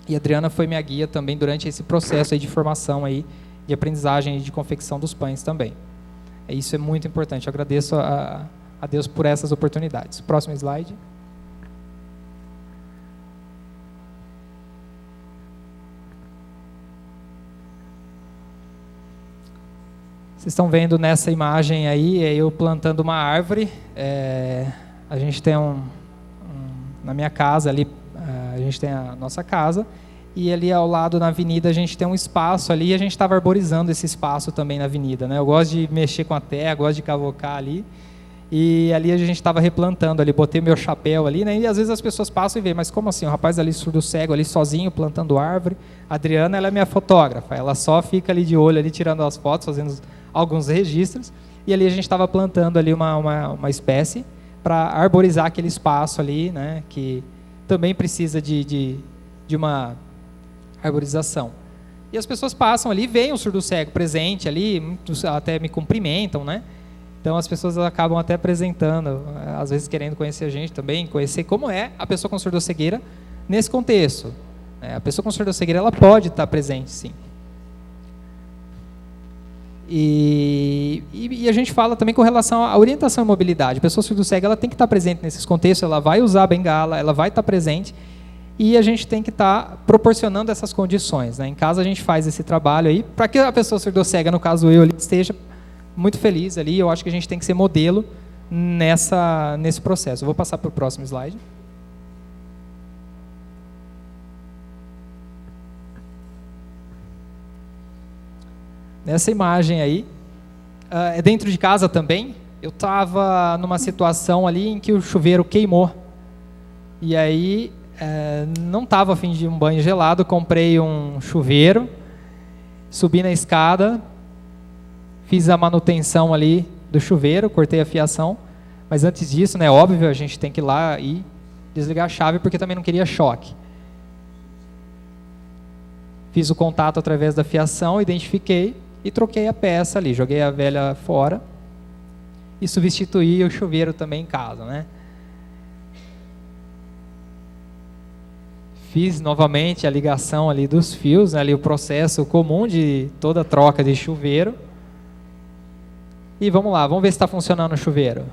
E a Adriana foi minha guia também durante esse processo aí de formação, aí, de aprendizagem e de confecção dos pães também. Isso é muito importante, eu agradeço a Deus por essas oportunidades. Próximo slide. Vocês estão vendo nessa imagem aí, eu plantando uma árvore. A gente tem na minha casa ali, a gente tem a nossa casa, e ali ao lado na avenida a gente tem um espaço ali, e a gente estava arborizando esse espaço também na avenida, né? Eu gosto de mexer com a terra, gosto de cavocar ali, e ali a gente estava replantando ali, botei meu chapéu ali, né? E às vezes as pessoas passam e veem, mas como assim, o rapaz ali surdo cego ali sozinho plantando árvore? A Adriana, ela é minha fotógrafa, ela só fica ali de olho ali tirando as fotos, fazendo alguns registros, e ali a gente estava plantando ali uma espécie para arborizar aquele espaço ali, né? Que também precisa de uma arborização. E as pessoas passam ali, veem o surdo cego presente ali, muitos até me cumprimentam, né? Então as pessoas acabam até apresentando, às vezes querendo conhecer a gente também, conhecer como é a pessoa com surdocegueira nesse contexto. A pessoa com surdocegueira, ela pode estar presente, sim. E a gente fala também com relação à orientação e mobilidade. A pessoa surdo-cega, ela tem que estar presente nesses contextos, ela vai usar a bengala, ela vai estar presente, e a gente tem que estar proporcionando essas condições, né? Em casa a gente faz esse trabalho aí, para que a pessoa surdo-cega, no caso eu, esteja muito feliz ali. Eu acho que a gente tem que ser modelo nesse processo. Eu vou passar para o próximo slide. Nessa imagem aí, é dentro de casa também. Eu estava numa situação ali em que o chuveiro queimou. E aí, não estava a fim de um banho gelado, comprei um chuveiro, subi na escada, fiz a manutenção ali do chuveiro, cortei a fiação, mas antes disso, né, óbvio, a gente tem que ir lá e desligar a chave, porque também não queria choque. Fiz o contato através da fiação, identifiquei e troquei a peça ali, joguei a velha fora e substituí o chuveiro também em casa, né? Fiz novamente a ligação ali dos fios, né, ali o processo comum de toda troca de chuveiro. E vamos lá, vamos ver se está funcionando o chuveiro.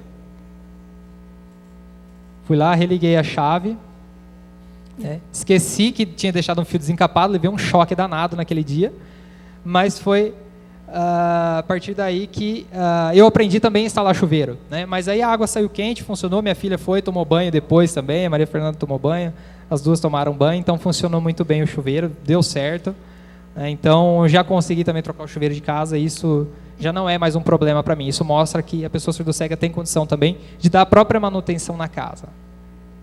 Fui lá, religuei a chave. Esqueci que tinha deixado um fio desencapado, levei um choque danado naquele dia. Mas foi a partir daí que eu aprendi também a instalar chuveiro, né? Mas aí a água saiu quente, funcionou, minha filha foi, tomou banho depois também, a Maria Fernanda tomou banho, as duas tomaram banho, então funcionou muito bem o chuveiro, deu certo. Então já consegui também trocar o chuveiro de casa, e isso já não é mais um problema para mim. Isso mostra que a pessoa surdo-cega tem condição também de dar a própria manutenção na casa.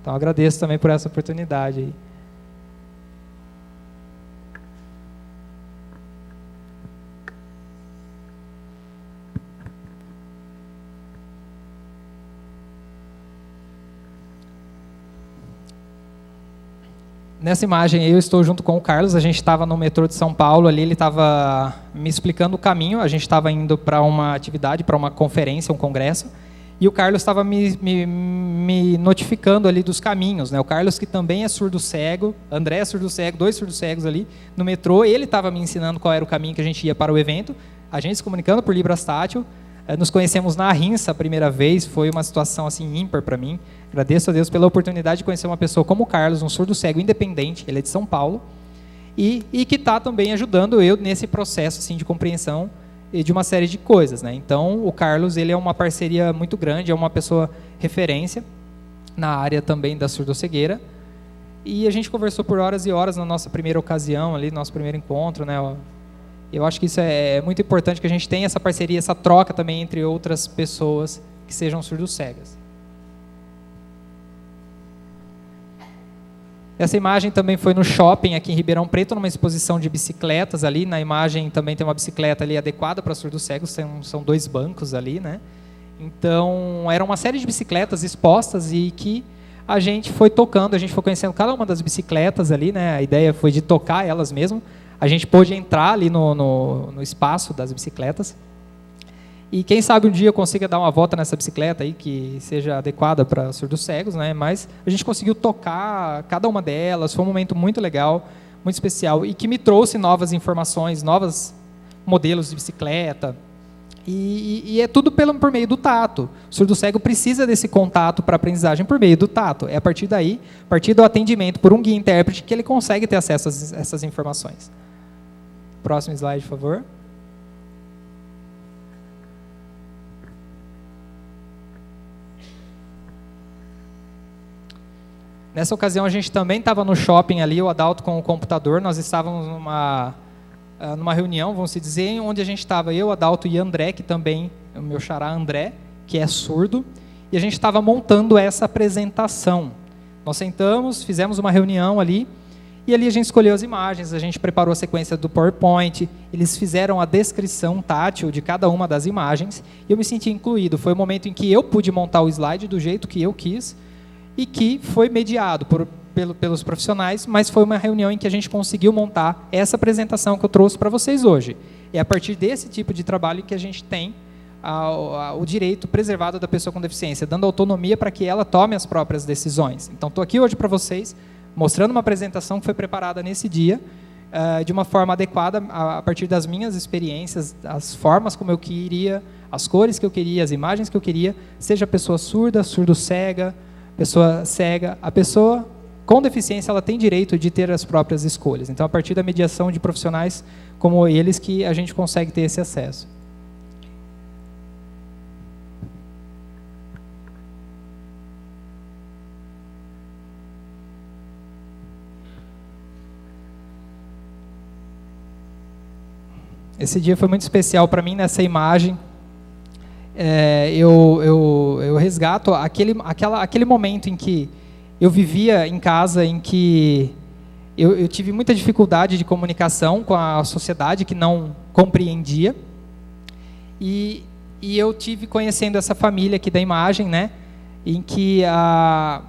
Então agradeço também por essa oportunidade aí. Nessa imagem eu estou junto com o Carlos, a gente estava no metrô de São Paulo, ali ele estava me explicando o caminho, a gente estava indo para uma atividade, para uma conferência, um congresso, e o Carlos estava me notificando ali dos caminhos, né? O Carlos, que também é surdo-cego, André é surdo-cego, 2 surdo-cegos ali no metrô, ele estava me ensinando qual era o caminho que a gente ia para o evento, a gente se comunicando por Libras Tátil. Nos conhecemos na Rinsa a primeira vez, foi uma situação assim ímpar para mim. Agradeço a Deus pela oportunidade de conhecer uma pessoa como o Carlos, um surdo-cego independente, ele é de São Paulo, e que está também ajudando eu nesse processo assim, de compreensão e de uma série de coisas, né? Então, o Carlos, ele é uma parceria muito grande, é uma pessoa referência na área também da surdo-cegueira, e a gente conversou por horas e horas na nossa primeira ocasião, ali, nosso primeiro encontro, né? Eu acho que isso é muito importante, que a gente tenha essa parceria, essa troca também entre outras pessoas que sejam surdo-cegas. Essa imagem também foi no shopping aqui em Ribeirão Preto, numa exposição de bicicletas ali. Na imagem também tem uma bicicleta ali adequada para surdo-cegos, são 2 bancos ali, né? Então, era uma série de bicicletas expostas e que a gente foi tocando, a gente foi conhecendo cada uma das bicicletas ali, né? A ideia foi de tocar elas mesmo. A gente pôde entrar ali no espaço das bicicletas. E quem sabe um dia eu consiga dar uma volta nessa bicicleta aí, que seja adequada para surdos-cegos, né? Mas a gente conseguiu tocar cada uma delas, foi um momento muito legal, muito especial, e que me trouxe novas informações, novos modelos de bicicleta. E é tudo por meio do tato. O surdo-cego precisa desse contato para aprendizagem por meio do tato. É a partir daí, a partir do atendimento por um guia-intérprete, que ele consegue ter acesso a essas informações. Próximo slide, por favor. Nessa ocasião, a gente também estava no shopping ali, o Adalto com o computador. Nós estávamos numa reunião, vamos se dizer, onde a gente estava, eu, Adalto e André, que também, o meu xará André, que é surdo, e a gente estava montando essa apresentação. Nós sentamos, fizemos uma reunião ali, e ali a gente escolheu as imagens, a gente preparou a sequência do PowerPoint, eles fizeram a descrição tátil de cada uma das imagens, e eu me senti incluído. Foi o momento em que eu pude montar o slide do jeito que eu quis, e que foi mediado pelos profissionais, mas foi uma reunião em que a gente conseguiu montar essa apresentação que eu trouxe para vocês hoje. É a partir desse tipo de trabalho que a gente tem o direito preservado da pessoa com deficiência, dando autonomia para que ela tome as próprias decisões. Então, estou aqui hoje para vocês, mostrando uma apresentação que foi preparada nesse dia, de uma forma adequada, a partir das minhas experiências, as formas como eu queria, as cores que eu queria, as imagens que eu queria, seja pessoa surda, surdo-cega, pessoa cega, a pessoa com deficiência, ela tem direito de ter as próprias escolhas. Então, a partir da mediação de profissionais como eles, que a gente consegue ter esse acesso. Esse dia foi muito especial para mim, nessa imagem. Eu resgato aquele momento em que eu vivia em casa, em que eu tive muita dificuldade de comunicação com a sociedade que não compreendia, e eu tive conhecendo essa família aqui da imagem, né, em que a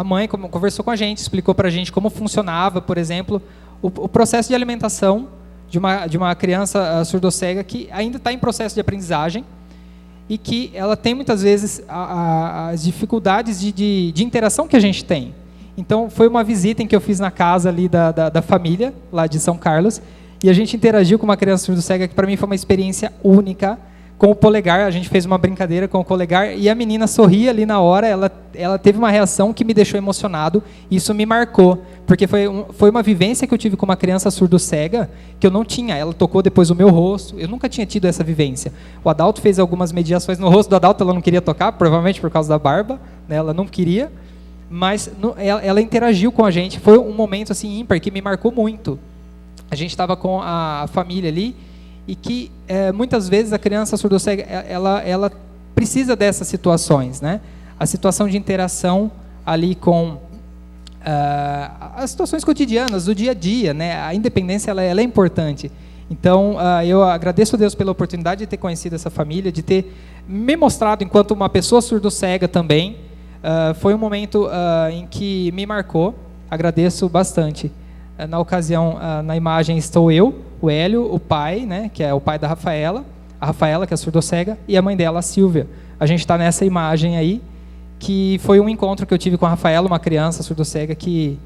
mãe conversou com a gente, explicou para a gente como funcionava, por exemplo, o processo de alimentação de uma criança surdo-cega que ainda está em processo de aprendizagem, e que ela tem muitas vezes as dificuldades de interação que a gente tem. Então, foi uma visita em que eu fiz na casa ali da família, lá de São Carlos, e a gente interagiu com uma criança surdo-cega que para mim foi uma experiência única. Com o polegar, a gente fez uma brincadeira com o polegar, e a menina sorria ali na hora, ela teve uma reação que me deixou emocionado, e isso me marcou, porque foi uma vivência que eu tive com uma criança surdo-cega, que eu não tinha. Ela tocou depois o meu rosto, eu nunca tinha tido essa vivência. O Adalto fez algumas mediações no rosto do Adalto, ela não queria tocar, provavelmente por causa da barba, né, ela não queria, mas ela interagiu com a gente. Foi um momento assim ímpar, que me marcou muito. A gente estava com a família ali, e que muitas vezes a criança surdo-cega ela precisa dessas situações, né? A situação de interação ali com as situações cotidianas do dia a dia, né? A independência ela é importante. Então eu agradeço a Deus pela oportunidade de ter conhecido essa família, de ter me mostrado enquanto uma pessoa surdo-cega também. Foi um momento em que me marcou. Agradeço bastante. Na ocasião, na imagem estou eu, o Hélio, o pai, né, que é o pai da Rafaela, a Rafaela, que é surdo-cega, e a mãe dela, a Silvia. A gente está nessa imagem aí, que foi um encontro que eu tive com a Rafaela, uma criança surdo-cega, que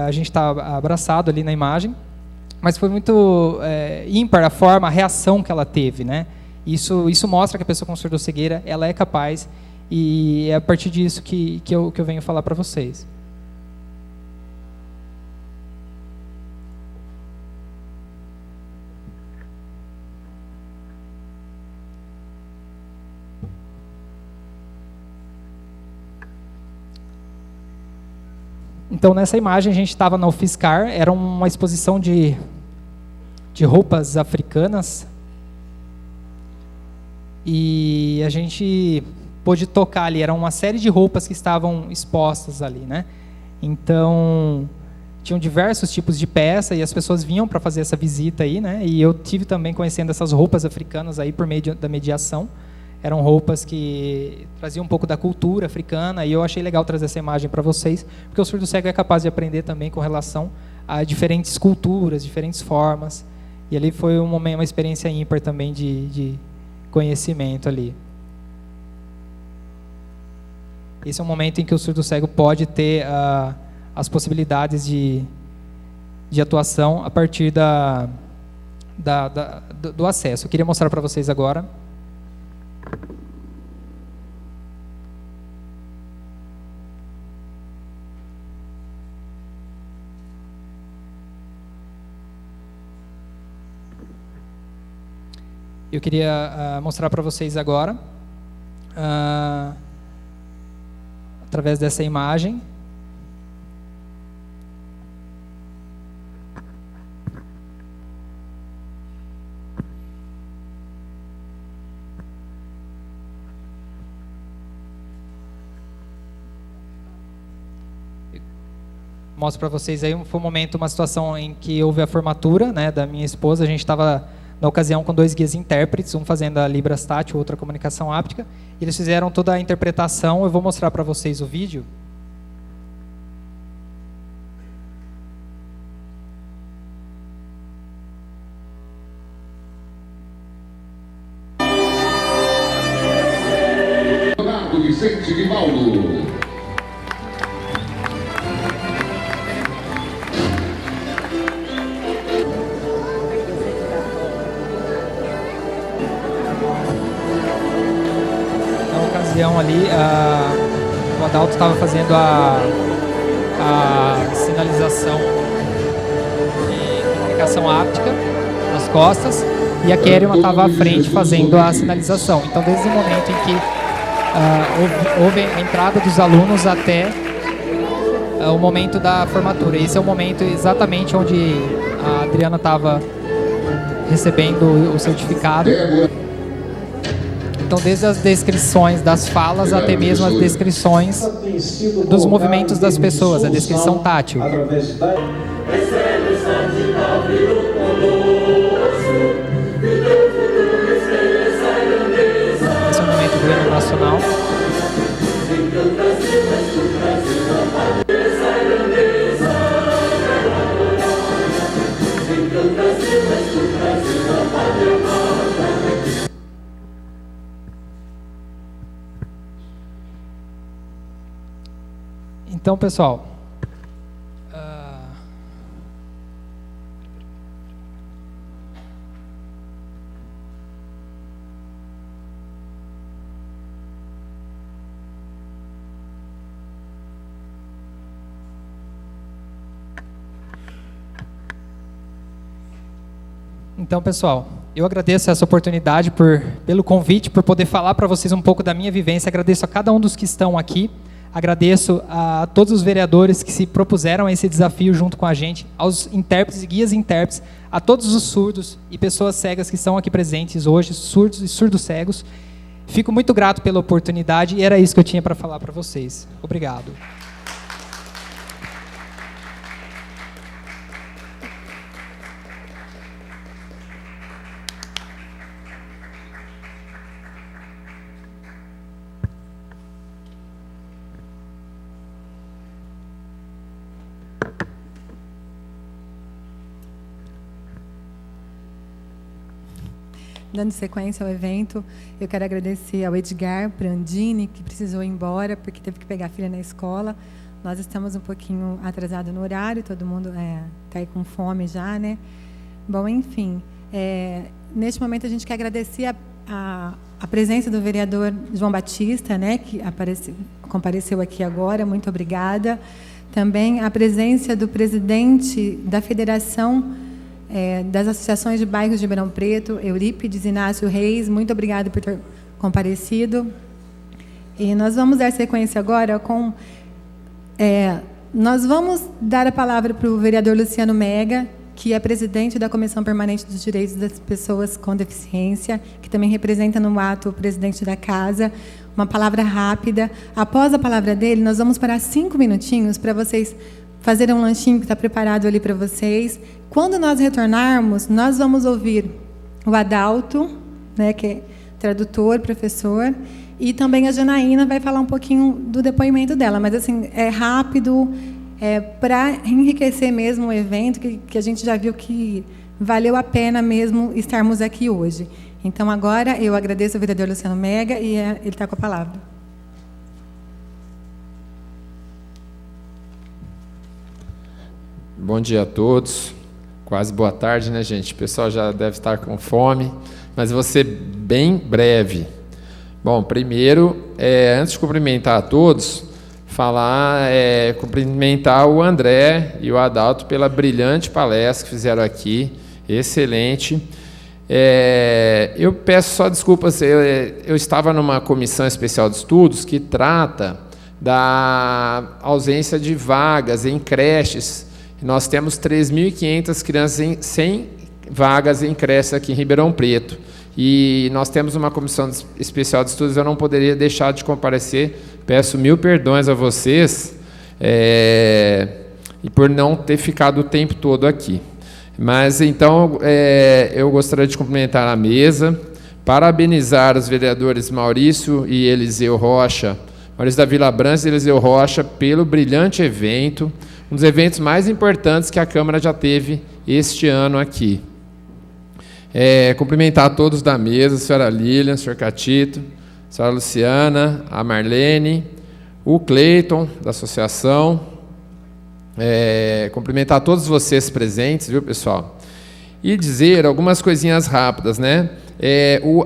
a gente está abraçado ali na imagem, mas foi muito ímpar a forma, a reação que ela teve, né? Isso mostra que a pessoa com surdo-cegueira, ela é capaz, e é a partir disso que eu venho falar para vocês. Então, nessa imagem, a gente estava na UFSCar, era uma exposição de roupas africanas, e a gente pôde tocar ali, era uma série de roupas que estavam expostas ali, né? Então, tinham diversos tipos de peça, e as pessoas vinham para fazer essa visita aí, né? E eu tive também conhecendo essas roupas africanas aí por meio da mediação. Eram roupas que traziam um pouco da cultura africana, e eu achei legal trazer essa imagem para vocês, porque o surdo-cego é capaz de aprender também com relação a diferentes culturas, diferentes formas, e ali foi uma experiência ímpar também de conhecimento ali. Esse é um momento em que o surdo-cego pode ter as possibilidades de atuação a partir do acesso. Eu queria mostrar para vocês agora. Eu queria mostrar para vocês agora através dessa imagem. Mostro para vocês aí, foi um momento, uma situação em que houve a formatura, né, da minha esposa. A gente estava, na ocasião, com 2 guias intérpretes, um fazendo a Libras tátil, outro a comunicação áptica. E eles fizeram toda a interpretação. Eu vou mostrar para vocês o vídeo. Vicente de Paulo. Ali, o Adalto estava fazendo a sinalização de comunicação áptica nas costas e a Kerima estava à frente fazendo a sinalização. Então, desde o momento em que houve a entrada dos alunos até o momento da formatura. Esse é o momento exatamente onde a Adriana estava recebendo o certificado. Então, desde as descrições das falas até mesmo as descrições dos movimentos das pessoas, a descrição tátil. Esse é o momento do hino nacional. Então, pessoal, eu agradeço essa oportunidade pelo convite, por poder falar para vocês um pouco da minha vivência. Agradeço a cada um dos que estão aqui. Agradeço a todos os vereadores que se propuseram a esse desafio junto com a gente, aos intérpretes e guias intérpretes, a todos os surdos e pessoas cegas que estão aqui presentes hoje, surdos e surdos-cegos. Fico muito grato pela oportunidade e era isso que eu tinha para falar para vocês. Obrigado. Dando sequência ao evento, eu quero agradecer ao Edgar Brandini, que precisou ir embora porque teve que pegar a filha na escola. Nós estamos um pouquinho atrasados no horário, todo mundo está aí com fome já, né? Bom, enfim, neste momento a gente quer agradecer a presença do vereador João Batista, né, que compareceu aqui agora, muito obrigada. Também a presença do presidente da Federação das Associações de Bairros de Ribeirão Preto, Eurípides Inácio Reis, muito obrigado por ter comparecido. E nós vamos dar sequência agora com... nós vamos dar a palavra para o vereador Luciano Mega, que é presidente da Comissão Permanente dos Direitos das Pessoas com Deficiência, que também representa no ato o presidente da casa. Uma palavra rápida. Após a palavra dele, nós vamos parar 5 minutinhos para vocês fazerem um lanchinho que está preparado ali para vocês. Quando nós retornarmos, nós vamos ouvir o Adalto, né, que é tradutor, professor, e também a Janaína vai falar um pouquinho do depoimento dela, mas assim, é rápido, para enriquecer mesmo o evento, que a gente já viu que valeu a pena mesmo estarmos aqui hoje. Então, agora, eu agradeço ao vereador Luciano Mega e ele está com a palavra. Bom dia a todos. Quase boa tarde, né, gente? O pessoal já deve estar com fome, mas vou ser bem breve. Bom, primeiro, antes de cumprimentar a todos, cumprimentar o André e o Adalto pela brilhante palestra que fizeram aqui, excelente. Eu peço só desculpas, eu estava numa comissão especial de estudos que trata da ausência de vagas em creches. Nós temos 3.500 crianças sem vagas em creches aqui em Ribeirão Preto. E nós temos uma comissão especial de estudos, eu não poderia deixar de comparecer. Peço 1000 perdões a vocês e por não ter ficado o tempo todo aqui. Mas, então, eu gostaria de cumprimentar a mesa, parabenizar os vereadores Maurício e Eliseu Rocha, Maurício da Vila Branca e Eliseu Rocha, pelo brilhante evento, um dos eventos mais importantes que a Câmara já teve este ano aqui. Cumprimentar a todos da mesa, a senhora Lilian, o senhor Catito, a senhora Luciana, a Marlene, o Cleiton, da associação. Cumprimentar todos vocês presentes, viu, pessoal? E dizer algumas coisinhas rápidas, né?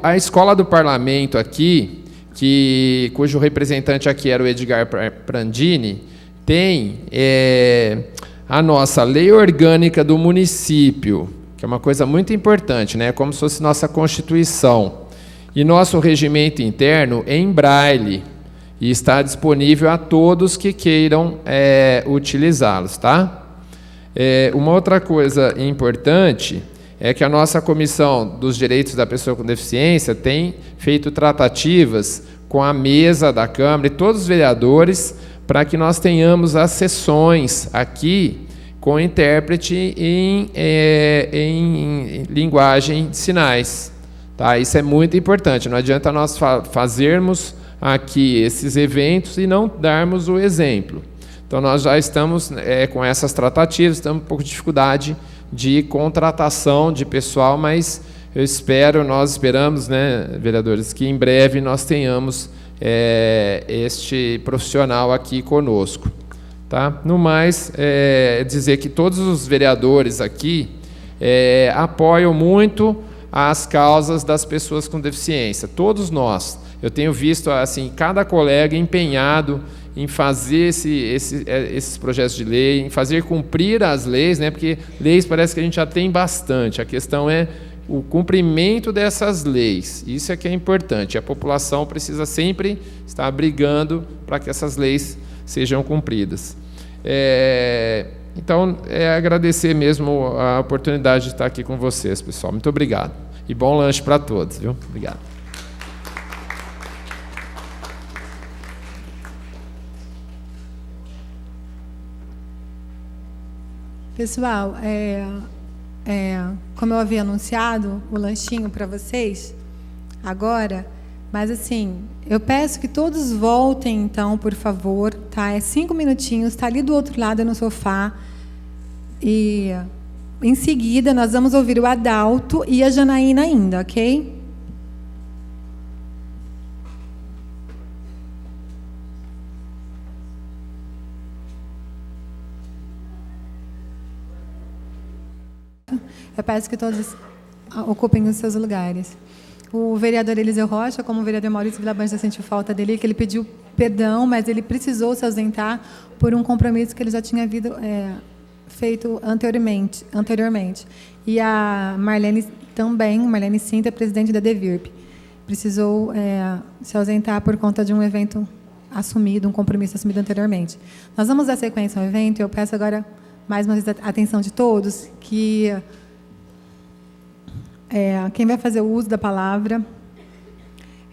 A Escola do Parlamento aqui, cujo representante aqui era o Edgar Prandini, tem a nossa lei orgânica do município, que é uma coisa muito importante, né? Como se fosse nossa Constituição. E nosso regimento interno em braille, e está disponível a todos que queiram utilizá-los, tá? Uma outra coisa importante é que a nossa Comissão dos Direitos da Pessoa com Deficiência tem feito tratativas com a mesa da Câmara e todos os vereadores para que nós tenhamos as sessões aqui com intérprete em linguagem de sinais. Tá? Isso é muito importante. Não adianta nós fazermos aqui esses eventos e não darmos o exemplo. Então, nós já estamos com essas tratativas, estamos com um pouco de dificuldade de contratação de pessoal, mas nós esperamos, né, vereadores, que em breve nós tenhamos este profissional aqui conosco. Tá? No mais, dizer que todos os vereadores aqui apoiam muito as causas das pessoas com deficiência, todos nós. Eu tenho visto assim, cada colega empenhado em fazer esses projetos de lei, em fazer cumprir as leis, né? Porque leis parece que a gente já tem bastante, a questão é o cumprimento dessas leis, isso é que é importante, a população precisa sempre estar brigando para que essas leis sejam cumpridas. Então, agradecer mesmo a oportunidade de estar aqui com vocês, pessoal. Muito obrigado. E bom lanche para todos, viu? Obrigado. Pessoal, como eu havia anunciado, o lanchinho para vocês agora, mas assim, eu peço que todos voltem, então, por favor, tá? 5 minutinhos, está ali do outro lado no sofá. E em seguida nós vamos ouvir o Adalto e a Janaína ainda, ok? Eu peço que todos ocupem os seus lugares. O vereador Eliseu Rocha, como o vereador Maurício Vilabanja sentiu falta dele, que ele pediu perdão, mas ele precisou se ausentar por um compromisso que ele já tinha feito anteriormente. E a Marlene também, Marlene Sinta, presidente da DEVIRP, precisou se ausentar por conta de um evento assumido, um compromisso assumido anteriormente. Nós vamos dar sequência ao evento, e eu peço agora, mais uma vez, a atenção de todos, que quem vai fazer o uso da palavra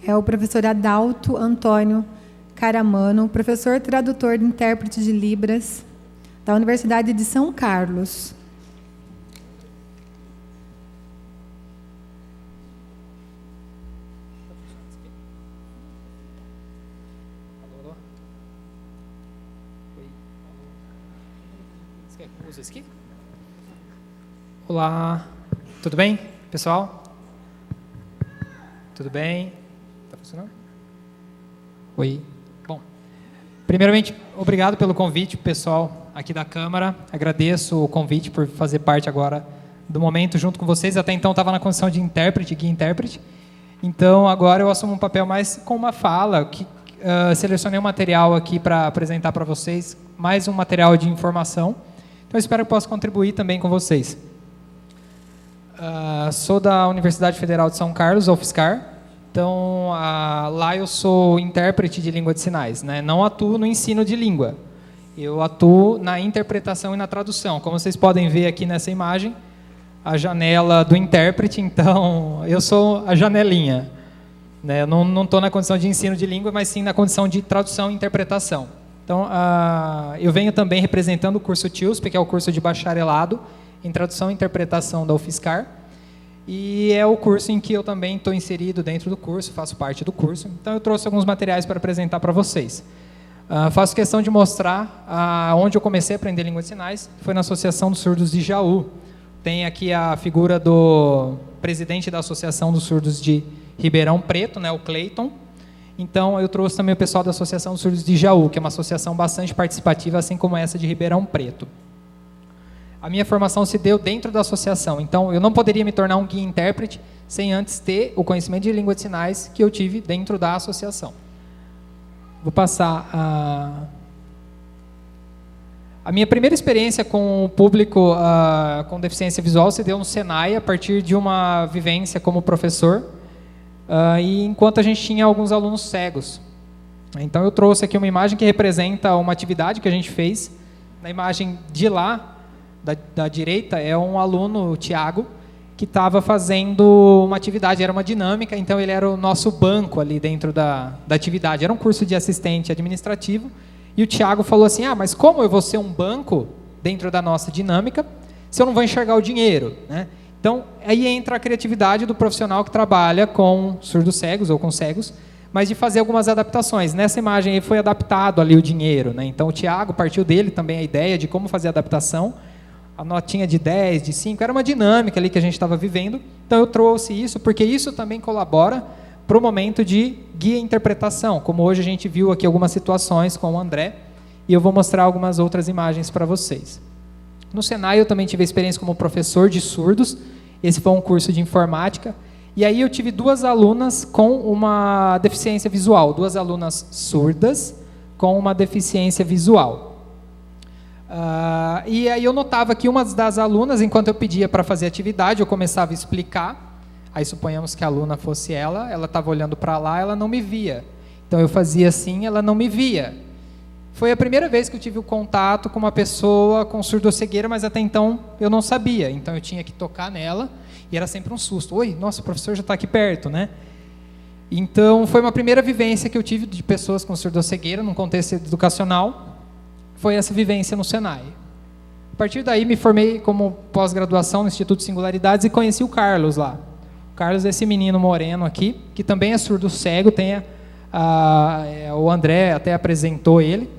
é o professor Adalto Antônio Caramano, professor tradutor e intérprete de Libras, da Universidade de São Carlos. Usa esse aqui? Olá, tudo bem, pessoal? Tudo bem? Está funcionando? Oi. Bom, primeiramente, obrigado pelo convite, pessoal aqui da Câmara. Agradeço o convite por fazer parte agora do momento junto com vocês. Até então estava na condição de intérprete, guia intérprete. Então, agora eu assumo um papel mais com uma fala, que selecionei um material aqui para apresentar para vocês, mais um material de informação. Então, eu espero que possa contribuir também com vocês. Sou da Universidade Federal de São Carlos, UFSCar, Então, lá eu sou intérprete de língua de sinais, né? Não atuo no ensino de língua. Eu atuo na interpretação e na tradução. Como vocês podem ver aqui nessa imagem, a janela do intérprete, então eu sou a janelinha. Né? Eu não estou na condição de ensino de língua, mas sim na condição de tradução e interpretação. Então, eu venho também representando o curso TILSP, que é o curso de bacharelado em tradução e interpretação da UFSCar. E é o curso em que eu também estou inserido dentro do curso, faço parte do curso. Então, eu trouxe alguns materiais para apresentar para vocês. Faço questão de mostrar onde eu comecei a aprender língua de sinais, foi na Associação dos Surdos de Jaú. Tem aqui a figura do presidente da Associação dos Surdos de Ribeirão Preto, né, o Cleiton. Então, eu trouxe também o pessoal da Associação dos Surdos de Jaú, que é uma associação bastante participativa, assim como essa de Ribeirão Preto. A minha formação se deu dentro da associação, então eu não poderia me tornar um guia-intérprete sem antes ter o conhecimento de língua de sinais que eu tive dentro da associação. Vou passar a minha primeira experiência com o público com deficiência visual se deu no Senai, a partir de uma vivência como professor, e enquanto a gente tinha alguns alunos cegos. Então eu trouxe aqui uma imagem que representa uma atividade que a gente fez. Na imagem de lá, da direita, é um aluno, o Tiago, que estava fazendo uma atividade, era uma dinâmica, então ele era o nosso banco ali dentro da atividade. Era um curso de assistente administrativo, e o Tiago falou assim, mas como eu vou ser um banco dentro da nossa dinâmica, se eu não vou enxergar o dinheiro, né? Então, aí entra a criatividade do profissional que trabalha com surdos cegos ou com cegos, mas de fazer algumas adaptações. Nessa imagem aí foi adaptado ali o dinheiro, né? Então o Tiago partiu dele também a ideia de como fazer a adaptação, a notinha de 10, de 5, era uma dinâmica ali que a gente estava vivendo, então eu trouxe isso, porque isso também colabora para o momento de guia e interpretação, como hoje a gente viu aqui algumas situações com o André, e eu vou mostrar algumas outras imagens para vocês. No Senai eu também tive a experiência como professor de surdos, esse foi um curso de informática, e aí eu tive 2 alunas com uma deficiência visual, 2 alunas surdas com uma deficiência visual. E aí eu notava que uma das alunas, enquanto eu pedia para fazer atividade, eu começava a explicar, aí suponhamos que a aluna fosse ela estava olhando para lá, ela não me via. Então eu fazia assim, ela não me via. Foi a primeira vez que eu tive o contato com uma pessoa com surdossegueira, mas até então eu não sabia, então eu tinha que tocar nela, e era sempre um susto. Oi, nossa, o professor já está aqui perto, né? Então foi uma primeira vivência que eu tive de pessoas com surdossegueira, num contexto educacional, foi essa vivência no Senai. A partir daí me formei como pós-graduação no Instituto Singularidades e conheci o Carlos lá. O Carlos é esse menino moreno aqui, que também é surdo cego, o André até apresentou ele.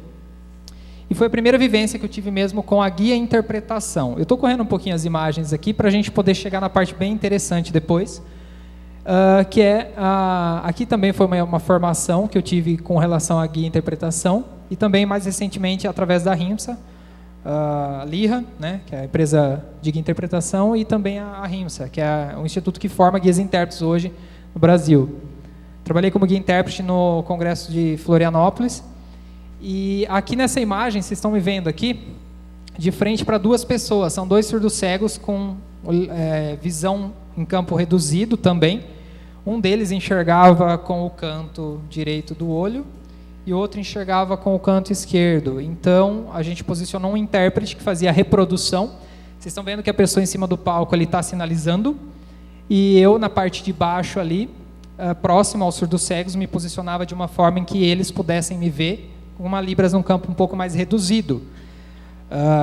E foi a primeira vivência que eu tive mesmo com a guia e interpretação. Eu estou correndo um pouquinho as imagens aqui para a gente poder chegar na parte bem interessante depois, que é, aqui também foi uma formação que eu tive com relação à guia e interpretação, e também mais recentemente através da RIMSA, a LIRA, né, que é a empresa de guia e interpretação, e também a RIMSA, que é o instituto que forma guias e intérpretes hoje no Brasil. Trabalhei como guia e intérprete no Congresso de Florianópolis, e aqui nessa imagem, vocês estão me vendo aqui, de frente para 2 pessoas, são 2 surdos cegos com visão em campo reduzido também. Um deles enxergava com o canto direito do olho e o outro enxergava com o canto esquerdo. Então, a gente posicionou um intérprete que fazia a reprodução. Vocês estão vendo que a pessoa em cima do palco está sinalizando, e eu, na parte de baixo ali, próximo aos surdos cegos, me posicionava de uma forma em que eles pudessem me ver com uma Libras num campo um pouco mais reduzido.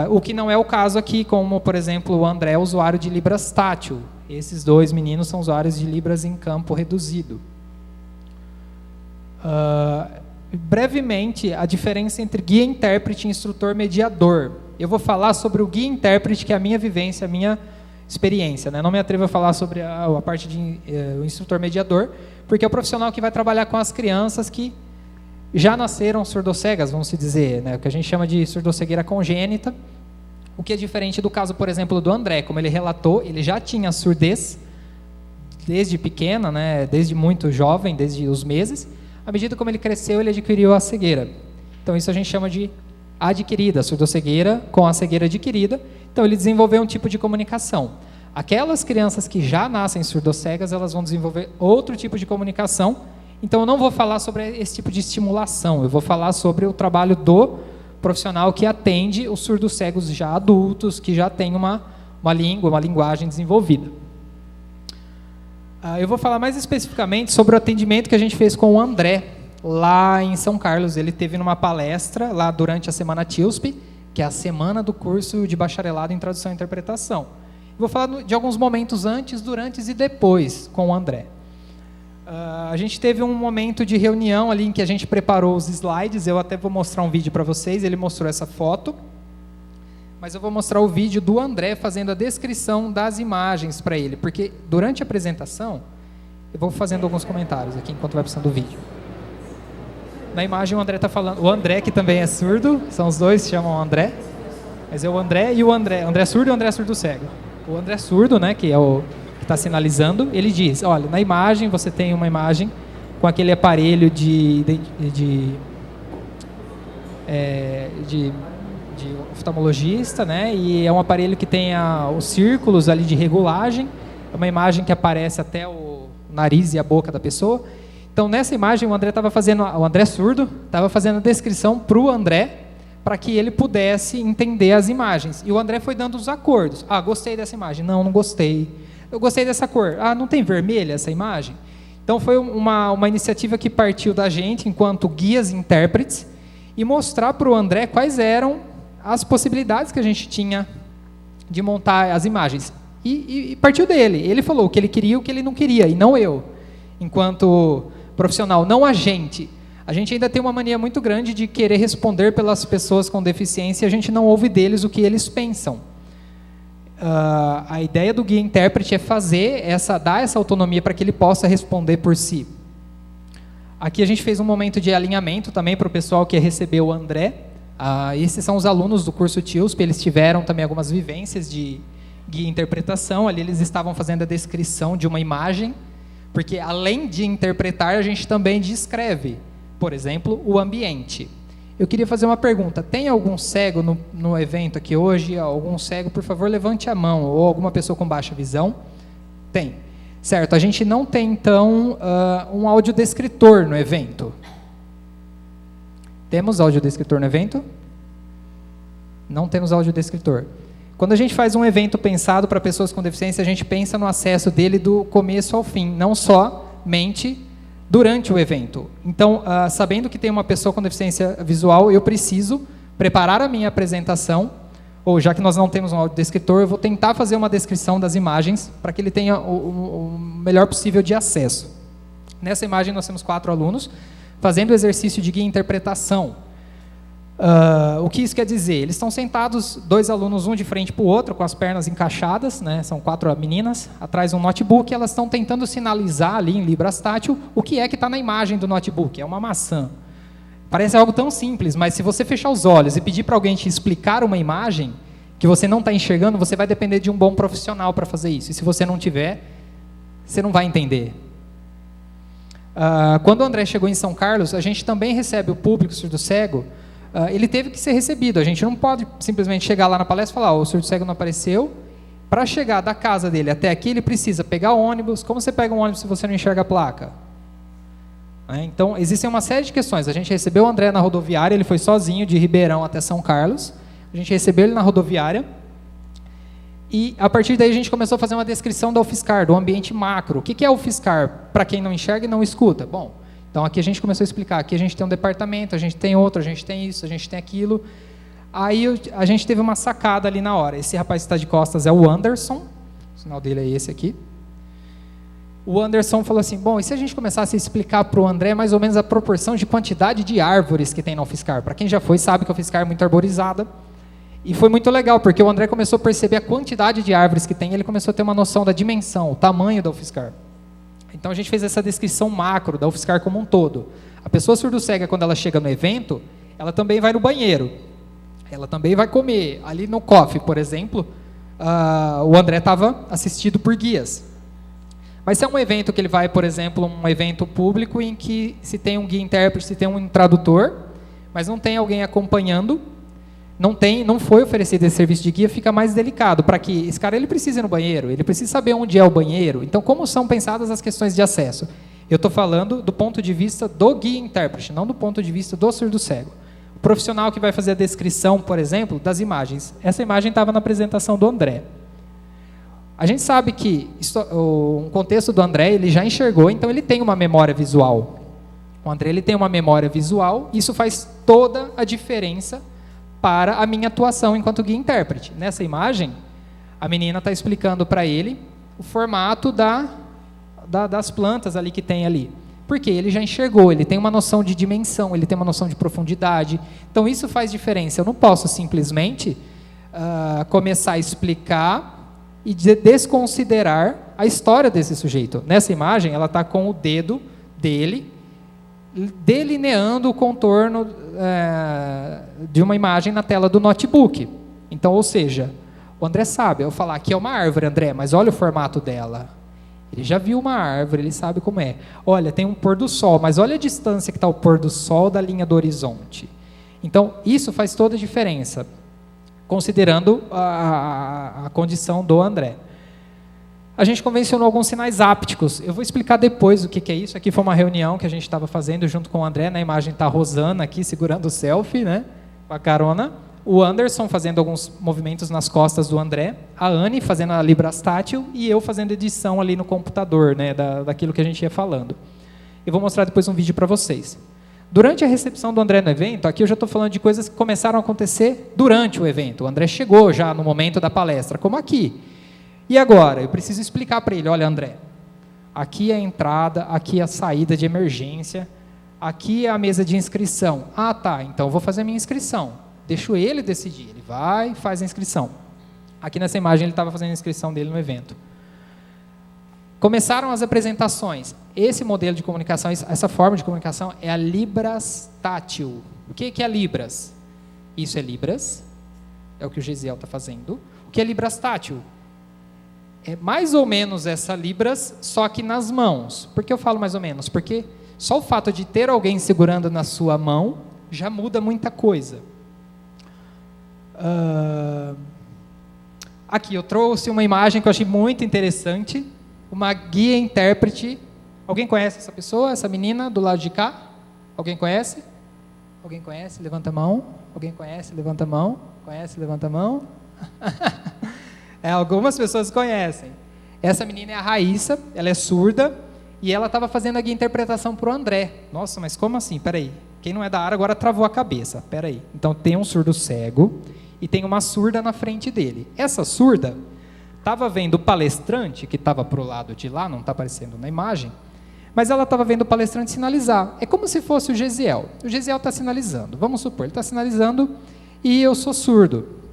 O que não é o caso aqui, como, por exemplo, o André é usuário de Libras tátil. Esses 2 meninos são usuários de Libras em campo reduzido. Brevemente, a diferença entre guia intérprete e instrutor mediador. Eu vou falar sobre o guia intérprete, que é a minha vivência, a minha experiência, né? Não me atrevo a falar sobre a parte de o instrutor mediador, porque é o profissional que vai trabalhar com as crianças que já nasceram surdoscegas, vamos dizer, né? O que a gente chama de surdoscegueira congênita, o que é diferente do caso, por exemplo, do André. Como ele relatou, ele já tinha surdez desde pequena, né? Desde muito jovem, desde os meses. À medida como ele cresceu, ele adquiriu a cegueira. Então isso a gente chama de adquirida, surdoscegueira com a cegueira adquirida. Então ele desenvolveu um tipo de comunicação. Aquelas crianças que já nascem surdo-cegas, elas vão desenvolver outro tipo de comunicação. Então, eu não vou falar sobre esse tipo de estimulação, eu vou falar sobre o trabalho do profissional que atende os surdo-cegos já adultos, que já têm uma língua, uma linguagem desenvolvida. Eu vou falar mais especificamente sobre o atendimento que a gente fez com o André, lá em São Carlos. Ele teve numa palestra lá durante a Semana TILSP, que é a semana do curso de bacharelado em tradução e interpretação. Vou falar de alguns momentos antes, durante e depois com o André. A gente teve um momento de reunião ali em que a gente preparou os slides. Eu até vou mostrar um vídeo para vocês. Ele mostrou essa foto, mas eu vou mostrar o vídeo do André fazendo a descrição das imagens para ele, porque durante a apresentação eu vou fazendo alguns comentários aqui enquanto vai passando o vídeo. Na imagem o André está falando, o André que também é surdo, são os dois que chamam André, mas é o André e o André surdo e o André surdo cego. O André surdo, né, que é o que está sinalizando, ele diz, olha, na imagem você tem uma imagem com aquele aparelho de oftalmologista, né, e é um aparelho que tem os círculos ali de regulagem, é uma imagem que aparece até o nariz e a boca da pessoa. Então, nessa imagem, o André surdo estava fazendo a descrição para o André, para que ele pudesse entender as imagens. E o André foi dando os acordos. Ah, gostei dessa imagem. Não gostei. Eu gostei dessa cor. Ah, não tem vermelha essa imagem? Então, foi uma iniciativa que partiu da gente, enquanto guias e intérpretes, e mostrar para o André quais eram as possibilidades que a gente tinha de montar as imagens. E partiu dele. Ele falou o que ele queria e o que ele não queria, e não eu, enquanto profissional, não a gente. A gente ainda tem uma mania muito grande de querer responder pelas pessoas com deficiência e a gente não ouve deles o que eles pensam. A ideia do guia intérprete é dar essa autonomia para que ele possa responder por si. Aqui a gente fez um momento de alinhamento também para o pessoal que recebeu o André. Esses são os alunos do curso TILSP, eles tiveram também algumas vivências de guia interpretação. Ali eles estavam fazendo a descrição de uma imagem, porque além de interpretar, a gente também descreve, por exemplo, o ambiente. Eu queria fazer uma pergunta. Tem algum cego no evento aqui hoje? Algum cego, por favor, levante a mão. Ou alguma pessoa com baixa visão? Tem. Certo, a gente não tem, então, um audiodescritor no evento. Temos audiodescritor no evento? Não temos audiodescritor. Quando a gente faz um evento pensado para pessoas com deficiência, a gente pensa no acesso dele do começo ao fim, não somente durante o evento. Então, sabendo que tem uma pessoa com deficiência visual, eu preciso preparar a minha apresentação, ou já que nós não temos um audiodescritor, eu vou tentar fazer uma descrição das imagens para que ele tenha o melhor possível de acesso. Nessa imagem nós temos 4 alunos fazendo o exercício de guia interpretação. O que isso quer dizer? Eles estão sentados, 2 alunos, um de frente para o outro, com as pernas encaixadas, né? São 4 meninas, atrás um notebook, e elas estão tentando sinalizar ali em Libras tátil o que é que está na imagem do notebook. É uma maçã. Parece algo tão simples, mas se você fechar os olhos e pedir para alguém te explicar uma imagem que você não está enxergando, você vai depender de um bom profissional para fazer isso. E se você não tiver, você não vai entender. Quando o André chegou em São Carlos, a gente também recebe o público surdo-cego. Ele teve que ser recebido. A gente não pode simplesmente chegar lá na palestra e falar, o surdo-cego não apareceu. Para chegar da casa dele até aqui, ele precisa pegar o ônibus. Como você pega um ônibus se você não enxerga a placa? Então, existem uma série de questões. A gente recebeu o André na rodoviária, ele foi sozinho de Ribeirão até São Carlos. A gente recebeu ele na rodoviária. E, a partir daí, a gente começou a fazer uma descrição da UFSCar, do ambiente macro. O que é a UFSCar? Para quem não enxerga e não escuta. Bom, então aqui a gente começou a explicar. Aqui a gente tem um departamento, a gente tem outro, a gente tem isso, a gente tem aquilo. Aí a gente teve uma sacada ali na hora. Esse rapaz que está de costas é o Anderson. O sinal dele é esse aqui. O Anderson falou assim, bom, e se a gente começasse a explicar para o André mais ou menos a proporção de quantidade de árvores que tem na UFSCar? Para quem já foi, sabe que a UFSCar é muito arborizada. E foi muito legal, porque o André começou a perceber a quantidade de árvores que tem, e ele começou a ter uma noção da dimensão, o tamanho da UFSCar. Então a gente fez essa descrição macro da UFSCar como um todo. A pessoa surdo-cega, quando ela chega no evento, ela também vai no banheiro, ela também vai comer. Ali no coffee, por exemplo, o André estava assistido por guias. Mas se é um evento que ele vai, por exemplo, um evento público em que se tem um guia intérprete, se tem um tradutor, mas não tem alguém acompanhando, não foi oferecido esse serviço de guia, fica mais delicado. Para que esse cara ele precisa ir no banheiro, ele precisa saber onde é o banheiro. Então, como são pensadas as questões de acesso? Eu estou falando do ponto de vista do guia intérprete, não do ponto de vista do surdo-cego. O profissional que vai fazer a descrição, por exemplo, das imagens. Essa imagem estava na apresentação do André. A gente sabe que o contexto do André, ele já enxergou, então ele tem uma memória visual. O André ele tem uma memória visual, isso faz toda a diferença para a minha atuação enquanto guia intérprete. Nessa imagem, a menina está explicando para ele o formato das plantas ali que tem ali. Porque ele já enxergou, ele tem uma noção de dimensão, ele tem uma noção de profundidade. Então, isso faz diferença. Eu não posso simplesmente começar a explicar e desconsiderar a história desse sujeito. Nessa imagem, ela está com o dedo dele delineando o contorno de uma imagem na tela do notebook. Então, ou seja, o André sabe, eu falar aqui é uma árvore, André, mas olha o formato dela. Ele já viu uma árvore, ele sabe como é. Olha, tem um pôr do sol, mas olha a distância que está o pôr do sol da linha do horizonte. Então, isso faz toda a diferença, considerando a condição do André. A gente convencionou alguns sinais ápticos. Eu vou explicar depois o que é isso. Aqui foi uma reunião que a gente estava fazendo junto com o André. Na imagem está a Rosana aqui segurando o selfie, né, com a carona. O Anderson fazendo alguns movimentos nas costas do André. A Anne fazendo a Libras tátil e eu fazendo edição ali no computador, né, daquilo que a gente ia falando. Eu vou mostrar depois um vídeo para vocês. Durante a recepção do André no evento, aqui eu já estou falando de coisas que começaram a acontecer durante o evento. O André chegou já no momento da palestra, como aqui. E agora? Eu preciso explicar para ele, olha, André, aqui é a entrada, aqui é a saída de emergência, aqui é a mesa de inscrição. Ah, tá, então eu vou fazer a minha inscrição. Deixo ele decidir, ele vai e faz a inscrição. Aqui nessa imagem ele estava fazendo a inscrição dele no evento. Começaram as apresentações. Esse modelo de comunicação, essa forma de comunicação é a Libras tátil. O que é Libras? Isso é Libras, é o que o Gesiel está fazendo. O que é Libras tátil? É mais ou menos essa Libras, só que nas mãos. Por que eu falo mais ou menos? Porque só o fato de ter alguém segurando na sua mão já muda muita coisa. Aqui eu trouxe uma imagem que eu achei muito interessante. Uma guia intérprete. Alguém conhece essa pessoa, essa menina do lado de cá? Alguém conhece? Alguém conhece? Levanta a mão. Alguém conhece? Levanta a mão. Conhece? Levanta a mão. Algumas pessoas conhecem. Essa menina é a Raíssa, ela é surda, e ela estava fazendo a guia interpretação para o André. Nossa, mas como assim? Peraí. Quem não é da área agora travou a cabeça. Peraí. Então tem um surdo cego e tem uma surda na frente dele. Essa surda estava vendo o palestrante, que estava para o lado de lá, não está aparecendo na imagem, mas ela estava vendo o palestrante sinalizar. É como se fosse o Gesiel. O Gesiel está sinalizando. Vamos supor, ele está sinalizando e eu sou surdo.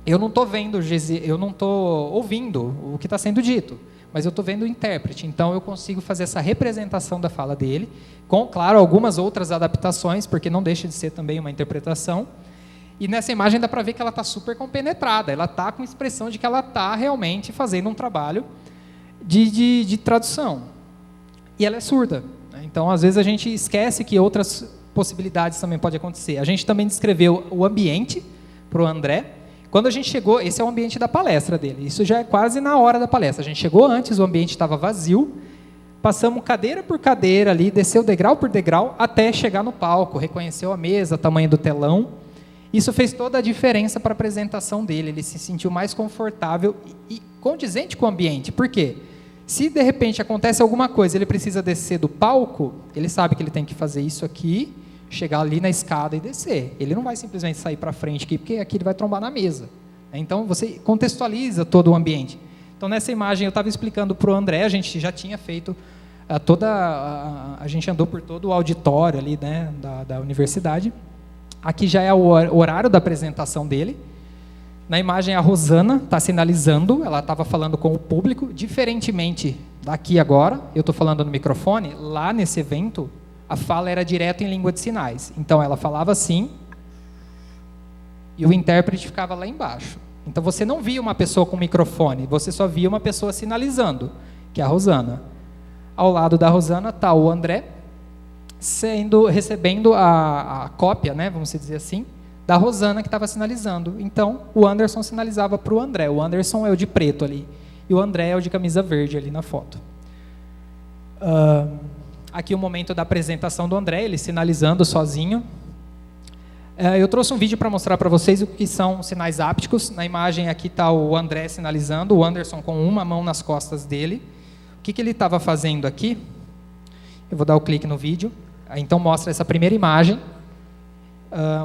Eu não estou vendo, eu não estou ouvindo o que está sendo dito, mas eu estou vendo o intérprete. Então, eu consigo fazer essa representação da fala dele, com, claro, algumas outras adaptações, porque não deixa de ser também uma interpretação. E nessa imagem dá para ver que ela está super compenetrada, ela está com a expressão de que ela está realmente fazendo um trabalho de tradução. E ela é surda. Né? Então, às vezes, a gente esquece que outras possibilidades também podem acontecer. A gente também descreveu o ambiente para o André. Quando a gente chegou, esse é o ambiente da palestra dele, isso já é quase na hora da palestra. A gente chegou antes, o ambiente estava vazio, passamos cadeira por cadeira ali, desceu degrau por degrau, até chegar no palco, reconheceu a mesa, o tamanho do telão. Isso fez toda a diferença para a apresentação dele, ele se sentiu mais confortável e condizente com o ambiente. Por quê? Se de repente acontece alguma coisa, ele precisa descer do palco, ele sabe que ele tem que fazer isso aqui, chegar ali na escada e descer. Ele não vai simplesmente sair para frente aqui, porque aqui ele vai trombar na mesa. Então, você contextualiza todo o ambiente. Então, nessa imagem, eu estava explicando para o André, a gente já tinha feito a gente andou por todo o auditório ali, né, da universidade. Aqui já é o horário da apresentação dele. Na imagem, a Rosana está sinalizando, ela estava falando com o público, diferentemente daqui agora, eu estou falando no microfone, lá nesse evento, a fala era direto em língua de sinais. Então, ela falava assim, e o intérprete ficava lá embaixo. Então, você não via uma pessoa com microfone, você só via uma pessoa sinalizando, que é a Rosana. Ao lado da Rosana está o André, recebendo a cópia, né, vamos dizer assim, da Rosana, que estava sinalizando. Então, o Anderson sinalizava para o André. O Anderson é o de preto ali, e o André é o de camisa verde ali na foto. Aqui o momento da apresentação do André, ele sinalizando sozinho. Eu trouxe um vídeo para mostrar para vocês o que são sinais ápticos. Na imagem aqui está o André sinalizando, o Anderson com uma mão nas costas dele. O que ele estava fazendo aqui? Eu vou dar o clique no vídeo. Então mostra essa primeira imagem,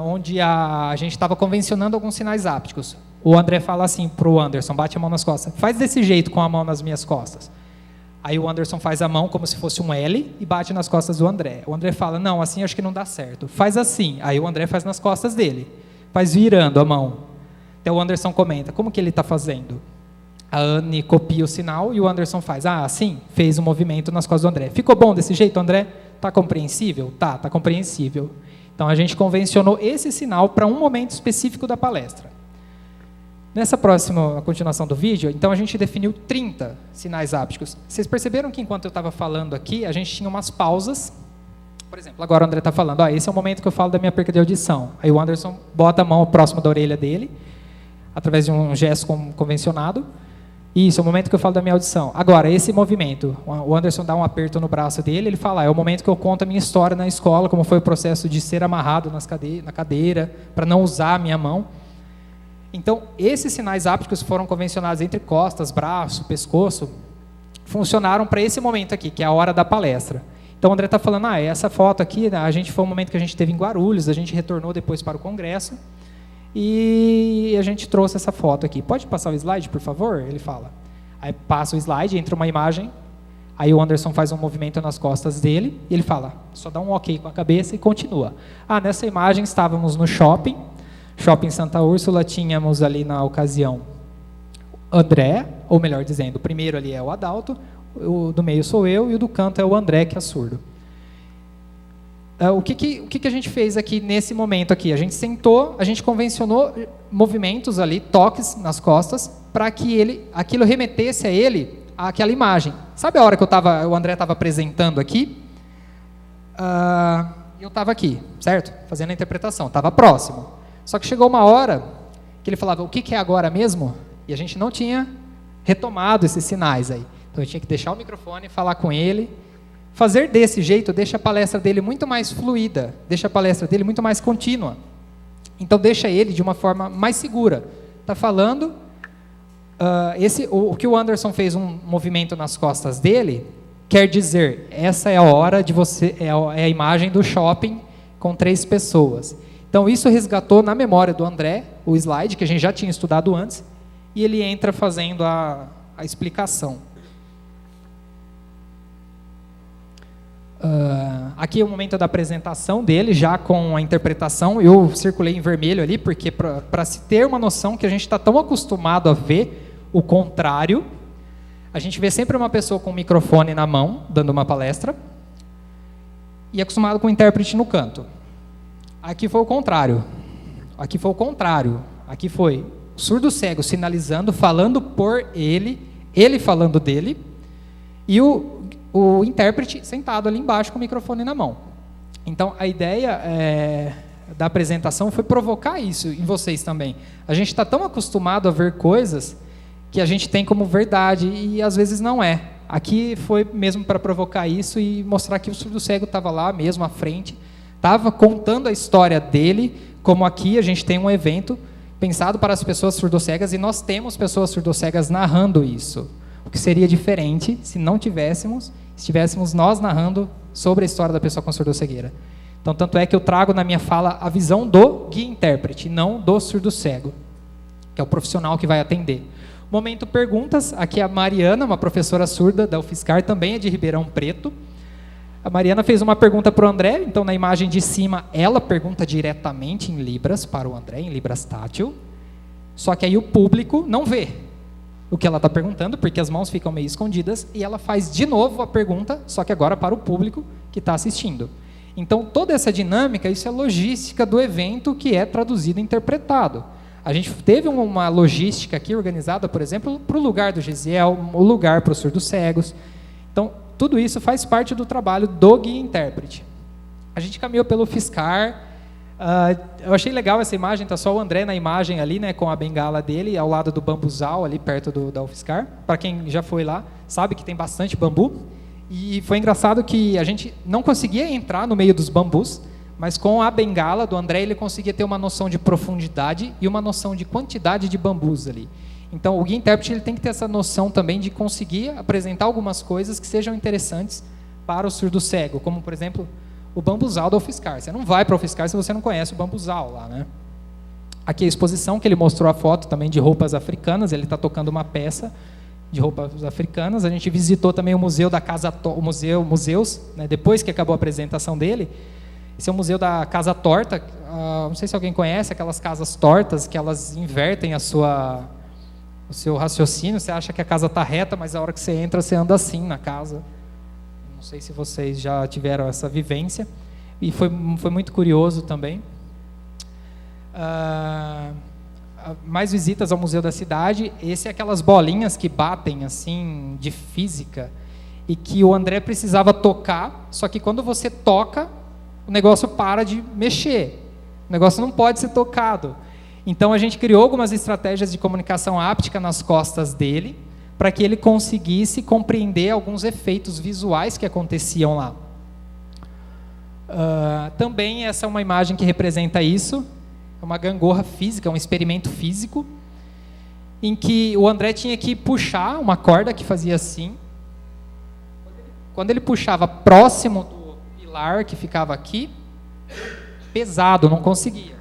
onde a gente estava convencionando alguns sinais ápticos. O André fala assim para o Anderson, bate a mão nas costas. Faz desse jeito com a mão nas minhas costas. Aí o Anderson faz a mão como se fosse um L e bate nas costas do André. O André fala, não, assim acho que não dá certo. Faz assim. Aí o André faz nas costas dele. Faz virando a mão. Até o Anderson comenta, como que ele está fazendo? A Anne copia o sinal e o Anderson faz, assim, fez um movimento nas costas do André. Ficou bom desse jeito, André? Está compreensível? Tá compreensível. Então a gente convencionou esse sinal para um momento específico da palestra. Nessa próxima continuação do vídeo, então a gente definiu 30 sinais ápticos. Vocês perceberam que enquanto eu estava falando aqui, a gente tinha umas pausas. Por exemplo, agora o André está falando, esse é o momento que eu falo da minha perca de audição. Aí o Anderson bota a mão próximo da orelha dele, através de um gesto convencionado. Isso, é o momento que eu falo da minha audição. Agora, esse movimento, o Anderson dá um aperto no braço dele, ele fala, é o momento que eu conto a minha história na escola, como foi o processo de ser amarrado na cadeira, para não usar a minha mão. Então, esses sinais ápticos foram convencionados entre costas, braço, pescoço, funcionaram para esse momento aqui, que é a hora da palestra. Então, o André está falando, essa foto aqui, foi um momento que a gente teve em Guarulhos, a gente retornou depois para o congresso, e a gente trouxe essa foto aqui. Pode passar o slide, por favor? Ele fala. Aí passa o slide, entra uma imagem, aí o Anderson faz um movimento nas costas dele, e ele fala, só dá um ok com a cabeça e continua. Nessa imagem estávamos no Shopping Santa Úrsula, tínhamos ali na ocasião André, ou melhor dizendo, o primeiro ali é o Adalto, o do meio sou eu, e o do canto é o André, que é surdo. O que a gente fez aqui nesse momento aqui? A gente sentou, a gente convencionou movimentos ali, toques nas costas, para que aquilo remetesse a ele àquela imagem. Sabe a hora que o André estava apresentando aqui? Eu estava aqui, certo? Fazendo a interpretação, estava próximo. Só que chegou uma hora que ele falava, o que é agora mesmo? E a gente não tinha retomado esses sinais aí. Então eu tinha que deixar o microfone, falar com ele. Fazer desse jeito deixa a palestra dele muito mais fluida, deixa a palestra dele muito mais contínua. Então deixa ele de uma forma mais segura. Está falando, o que o Anderson fez um movimento nas costas dele, quer dizer, essa é a hora de você, é a imagem do shopping com 3 pessoas. Então isso resgatou na memória do André, o slide, que a gente já tinha estudado antes, e ele entra fazendo a explicação. Aqui é o momento da apresentação dele, já com a interpretação. Eu circulei em vermelho ali, porque para se ter uma noção que a gente está tão acostumado a ver o contrário, a gente vê sempre uma pessoa com o microfone na mão, dando uma palestra, e acostumado com o intérprete no canto. Aqui foi o contrário. Aqui foi o contrário. Aqui foi o surdo cego sinalizando, falando por ele falando dele, e o intérprete sentado ali embaixo com o microfone na mão. Então, a ideia da apresentação foi provocar isso em vocês também. A gente está tão acostumado a ver coisas que a gente tem como verdade e às vezes não é. Aqui foi mesmo para provocar isso e mostrar que o surdo cego estava lá mesmo à frente, estava contando a história dele, como aqui a gente tem um evento pensado para as pessoas surdo-cegas e nós temos pessoas surdo-cegas narrando isso. O que seria diferente se não estivéssemos nós narrando sobre a história da pessoa com surdo-cegueira. Então, tanto é que eu trago na minha fala a visão do guia-intérprete, não do surdo-cego, que é o profissional que vai atender. Momento perguntas, aqui a Mariana, uma professora surda da UFSCar, também é de Ribeirão Preto. A Mariana fez uma pergunta para o André, então na imagem de cima ela pergunta diretamente em Libras para o André, em Libras tátil, só que aí o público não vê o que ela está perguntando, porque as mãos ficam meio escondidas, e ela faz de novo a pergunta, só que agora para o público que está assistindo. Então toda essa dinâmica, isso é logística do evento que é traduzido e interpretado. A gente teve uma logística aqui organizada, por exemplo, para o lugar do Gesiel, o lugar para os surdos cegos. Então, tudo isso faz parte do trabalho do guia-intérprete. A gente caminhou pelo UFSCar, Eu achei legal essa imagem, tá só o André na imagem ali, né, com a bengala dele, ao lado do bambuzal, ali perto da UFSCar. Para quem já foi lá, sabe que tem bastante bambu. E foi engraçado que a gente não conseguia entrar no meio dos bambus, mas com a bengala do André ele conseguia ter uma noção de profundidade e uma noção de quantidade de bambus ali. Então o guia intérprete ele tem que ter essa noção também de conseguir apresentar algumas coisas que sejam interessantes para o surdo cego, como por exemplo o bambuzal da UFSCar. Você não vai para a UFSCar se você não conhece o bambuzal lá, né? Aqui a exposição que ele mostrou a foto também de roupas africanas, ele está tocando uma peça de roupas africanas. A gente visitou também o museu da Casa Museus, né, depois que acabou a apresentação dele. Esse é o museu da Casa Torta. Não sei se alguém conhece aquelas casas tortas que elas invertem o seu raciocínio. Você acha que a casa está reta, mas a hora que você entra, você anda assim na casa. Não sei se vocês já tiveram essa vivência. E foi muito curioso também. Mais visitas ao Museu da Cidade. Esse é aquelas bolinhas que batem assim de física e que o André precisava tocar, só que quando você toca, o negócio para de mexer. O negócio não pode ser tocado. Então a gente criou algumas estratégias de comunicação áptica nas costas dele, para que ele conseguisse compreender alguns efeitos visuais que aconteciam lá. Também essa é uma imagem que representa isso. É uma gangorra física, um experimento físico, em que o André tinha que puxar uma corda que fazia assim. Quando ele puxava próximo do pilar que ficava aqui, pesado, não conseguia.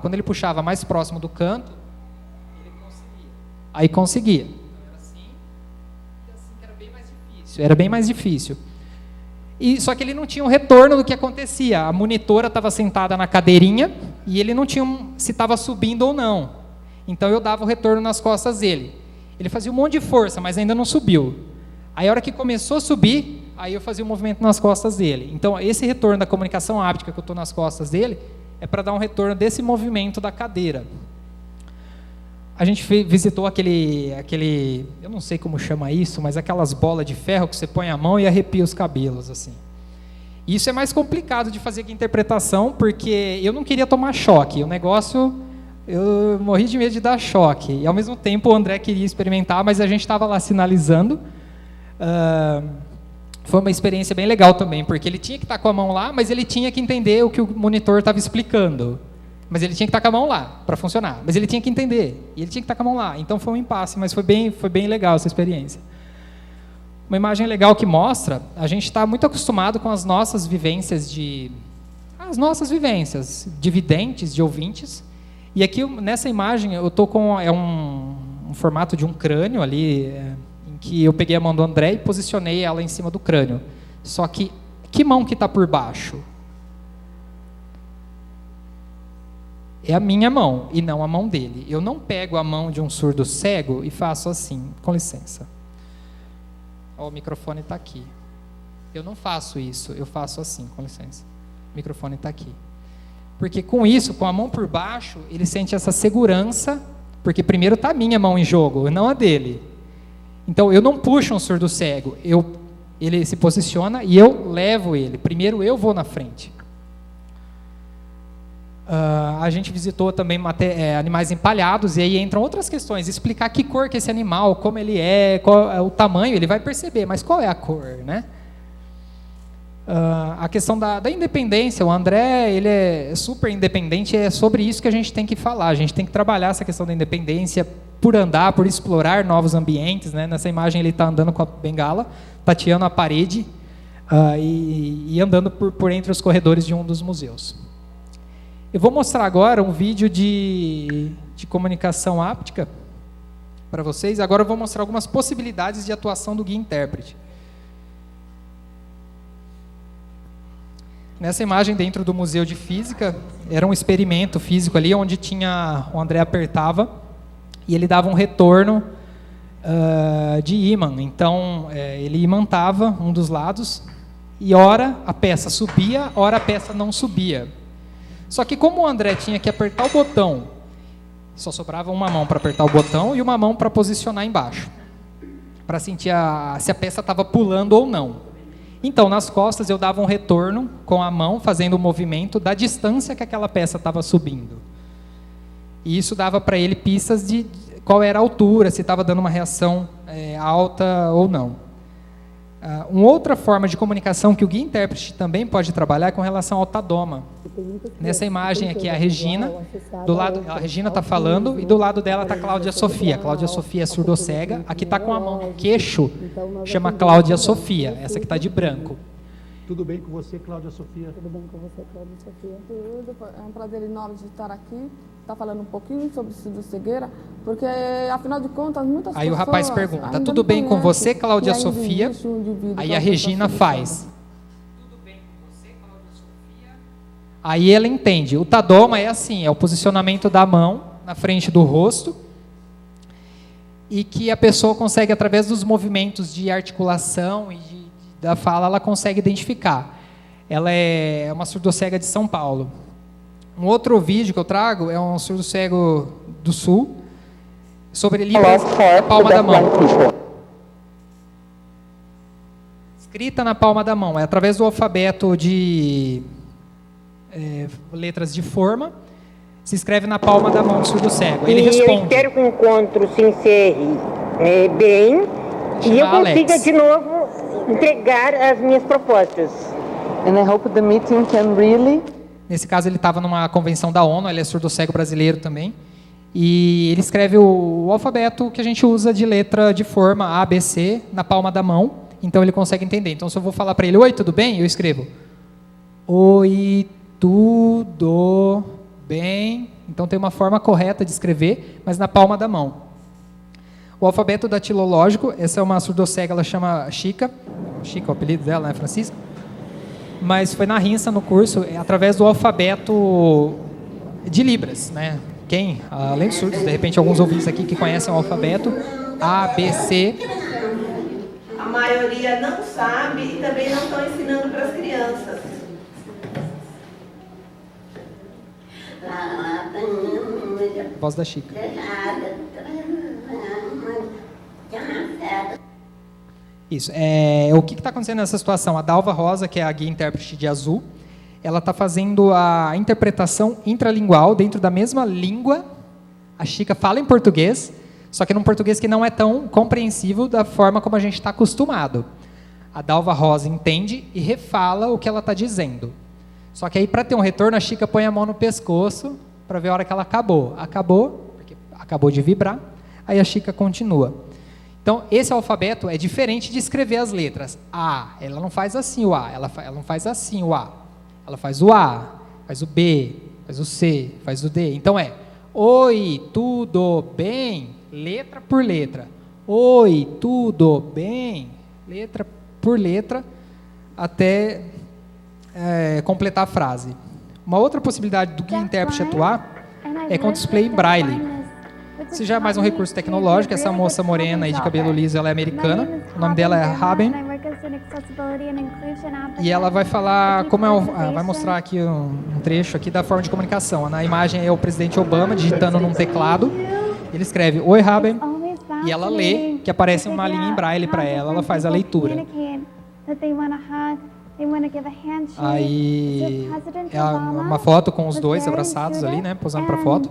Quando ele puxava mais próximo do canto, ele conseguia. Aí conseguia. Era assim, e assim que era bem mais difícil. Era bem mais difícil. Só que ele não tinha um retorno do que acontecia. A monitora estava sentada na cadeirinha e ele não tinha se estava subindo ou não. Então eu dava o retorno nas costas dele. Ele fazia um monte de força, mas ainda não subiu. Aí a hora que começou a subir, aí eu fazia um movimento nas costas dele. Então esse retorno da comunicação áptica que eu estou nas costas dele é para dar um retorno desse movimento da cadeira. A gente visitou aquele, eu não sei como chama isso, mas aquelas bolas de ferro que você põe a mão e arrepia os cabelos, assim. Isso é mais complicado de fazer que interpretação, porque eu não queria tomar choque. O negócio, eu morri de medo de dar choque. E, ao mesmo tempo, o André queria experimentar, mas a gente estava lá sinalizando. Foi uma experiência bem legal também, porque ele tinha que estar com a mão lá, mas ele tinha que entender o que o monitor estava explicando. Mas ele tinha que estar com a mão lá para funcionar. Mas ele tinha que entender. E ele tinha que estar com a mão lá. Então foi um impasse, mas foi bem legal essa experiência. Uma imagem legal que mostra, a gente está muito acostumado com as nossas vivências de videntes, de ouvintes. E aqui nessa imagem eu estou com um formato de um crânio ali, em que eu peguei a mão do André e posicionei ela em cima do crânio. Só que mão que está por baixo? É a minha mão e não a mão dele. Eu não pego a mão de um surdo cego e faço assim, com licença. O microfone está aqui. Eu não faço isso, eu faço assim, com licença. O microfone está aqui. Porque com isso, com a mão por baixo, ele sente essa segurança, porque primeiro está a minha mão em jogo, não a dele. Então eu não puxo um surdo cego, ele se posiciona e eu levo ele. Primeiro eu vou na frente. A gente visitou também animais empalhados, e aí entram outras questões, explicar que cor que é esse animal, como ele é, qual é o tamanho, ele vai perceber, mas qual é a cor, né? A questão da independência, o André, ele é super independente, é sobre isso que a gente tem que falar, a gente tem que trabalhar essa questão da independência, por andar, por explorar novos ambientes, né? Nessa imagem ele está andando com a bengala, tateando a parede, e andando por entre os corredores de um dos museus. Eu vou mostrar agora um vídeo de comunicação áptica para vocês. Agora eu vou mostrar algumas possibilidades de atuação do guia intérprete. Nessa imagem, dentro do Museu de Física, era um experimento físico ali, onde o André apertava e ele dava um retorno de ímã. Então, ele imantava um dos lados e ora a peça subia, ora a peça não subia. Só que como o André tinha que apertar o botão, só sobrava uma mão para apertar o botão e uma mão para posicionar embaixo, para sentir se a peça estava pulando ou não. Então, nas costas, eu dava um retorno com a mão, fazendo o movimento da distância que aquela peça estava subindo. E isso dava para ele pistas de qual era a altura, se estava dando uma reação alta ou não. Uma outra forma de comunicação que o guia-intérprete também pode trabalhar é com relação ao tadoma. Nessa imagem aqui é a Regina, do lado, a Regina está falando e do lado dela está a Cláudia Sofia. A Cláudia Sofia é surdocega, aqui está com a mão no queixo, chama Cláudia Sofia, essa que está de branco. Tudo bem com você, Cláudia Sofia? Tudo bem com você, Cláudia Sofia? Tudo. É um prazer enorme de estar aqui, estar falando um pouquinho sobre surdocega, porque, afinal de contas, muitas pessoas... Aí o rapaz pergunta, tudo bem com você, Cláudia Sofia? Aí a Regina faz. Tudo bem com você, Cláudia Sofia? Aí ela entende. O tadoma é assim, é o posicionamento da mão na frente do rosto, e que a pessoa consegue, através dos movimentos de articulação e da fala, ela consegue identificar. Ela é uma surdocega de São Paulo. Um outro vídeo que eu trago é um surdocego do Sul, sobre Libras na palma da mão. Escrita na palma da mão, é através do alfabeto de letras de forma, se escreve na palma da mão do surdocego. Ele responde. Eu espero que o encontro se encerre bem e eu consiga de novo entregar as minhas propostas. And I hope the meeting can really... Nesse caso, ele estava numa convenção da ONU, ele é surdocego brasileiro também, e ele escreve o alfabeto que a gente usa de letra de forma A, B, C na palma da mão, então ele consegue entender. Então, se eu vou falar para ele, oi, tudo bem? Eu escrevo, oi, tudo bem. Então, tem uma forma correta de escrever, mas na palma da mão. O alfabeto datilológico, essa é uma surdocega, ela chama Chica. Chica é o apelido dela, né, Francisca? Mas foi na Rinça, no curso, através do alfabeto de Libras, né? Quem, além dos surdos, de repente alguns ouvintes aqui que conhecem o alfabeto, A, B, C. A maioria não sabe e também não estão ensinando para as crianças. Voz da Chica. Isso. O que está acontecendo nessa situação? A Dalva Rosa, que é a guia intérprete de azul, ela está fazendo a interpretação intralingual dentro da mesma língua. A Chica fala em português, só que num português que não é tão compreensível da forma como a gente está acostumado. A Dalva Rosa entende e refala o que ela está dizendo. Só que aí, para ter um retorno, a Chica põe a mão no pescoço para ver a hora que ela acabou. Acabou, porque acabou de vibrar, aí a Chica continua. Então, esse alfabeto é diferente de escrever as letras. A, ela não faz assim o A, ela não faz assim o A. Ela faz o A, faz o B, faz o C, faz o D. Então oi, tudo bem? Letra por letra. Oi, tudo bem? Letra por letra, até completar a frase. Uma outra possibilidade do guia intérprete atuar é com display em braille. Esse já é mais um recurso tecnológico. Essa moça morena aí de cabelo liso, ela é americana. O nome dela é Haben. E ela vai falar como vai mostrar aqui um trecho aqui da forma de comunicação. Na imagem é o presidente Obama digitando num teclado. Ele escreve, oi, Haben. E ela lê, que aparece uma linha em braille para ela. Ela faz a leitura. Aí é uma foto com os dois abraçados ali, né, posando para foto.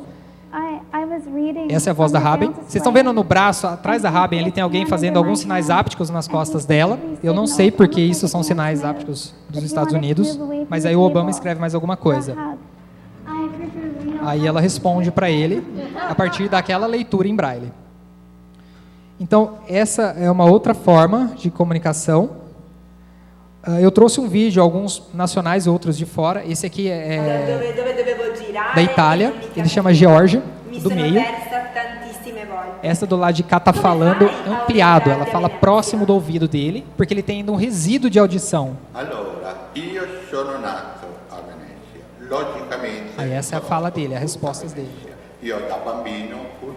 Essa é a voz da Haben. Vocês estão vendo no braço, atrás da Haben, ali tem alguém fazendo alguns sinais ápticos nas costas dela. Eu não sei porque isso são sinais ápticos dos Estados Unidos, mas aí o Obama escreve mais alguma coisa. Aí ela responde para ele a partir daquela leitura em braille. Então, essa é uma outra forma de comunicação. Eu trouxe um vídeo, alguns nacionais e outros de fora. Esse aqui é da Itália, ele chama Georgia, do meio. Essa do lado de cá está falando ampliado, ela fala próximo do ouvido dele, porque ele tem ainda um resíduo de audição. Aí essa é a fala dele, as respostas dele.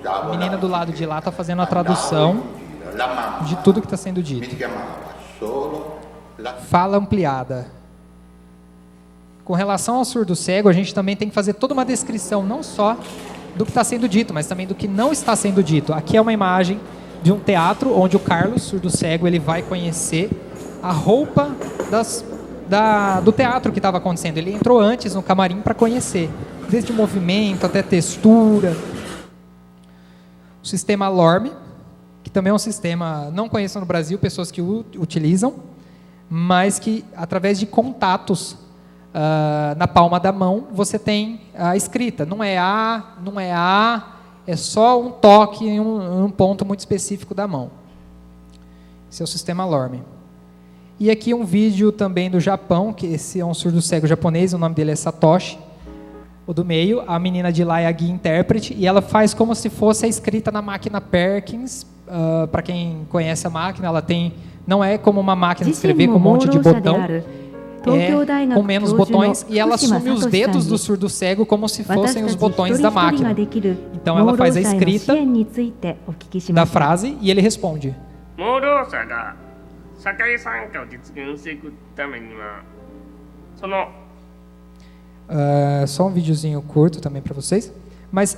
A menina do lado de lá está fazendo a tradução de tudo que está sendo dito. Fala ampliada. Com relação ao surdo-cego, a gente também tem que fazer toda uma descrição, não só do que está sendo dito, mas também do que não está sendo dito. Aqui é uma imagem de um teatro onde o Carlos, surdo-cego, ele vai conhecer a roupa do teatro que estava acontecendo. Ele entrou antes no camarim para conhecer, desde o movimento até textura. O sistema LORME, que também é um sistema, não conheço no Brasil, pessoas que o utilizam, mas que, através de contatos na palma da mão, você tem a escrita. Não é A, não é A, é só um toque em um ponto muito específico da mão. Esse é o sistema LORME. E aqui um vídeo também do Japão, que esse é um surdo-cego japonês, o nome dele é Satoshi, o do meio. A menina de lá é a guia intérprete, e ela faz como se fosse a escrita na máquina Perkins. Para quem conhece a máquina, ela tem, não é como uma máquina de escrever com um monte de botão, com menos botões, e ela assume os dedos do surdo-cego como se fossem os botões da máquina. Então ela faz a escrita da frase e ele responde. Só um videozinho curto também para vocês. Mas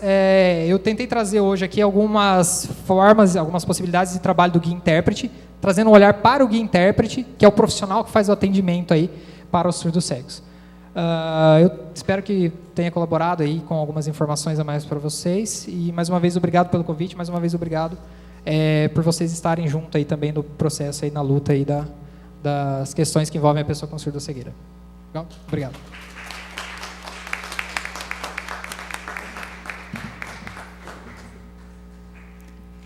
eu tentei trazer hoje aqui algumas formas, algumas possibilidades de trabalho do guia intérprete, trazendo um olhar para o guia intérprete, que é o profissional que faz o atendimento aí para os surdos cegos. Eu espero que tenha colaborado aí com algumas informações a mais para vocês. E mais uma vez obrigado pelo convite, mais uma vez obrigado por vocês estarem junto aí também no processo aí, na luta aí das questões que envolvem a pessoa com surdo-cegueira. Obrigado.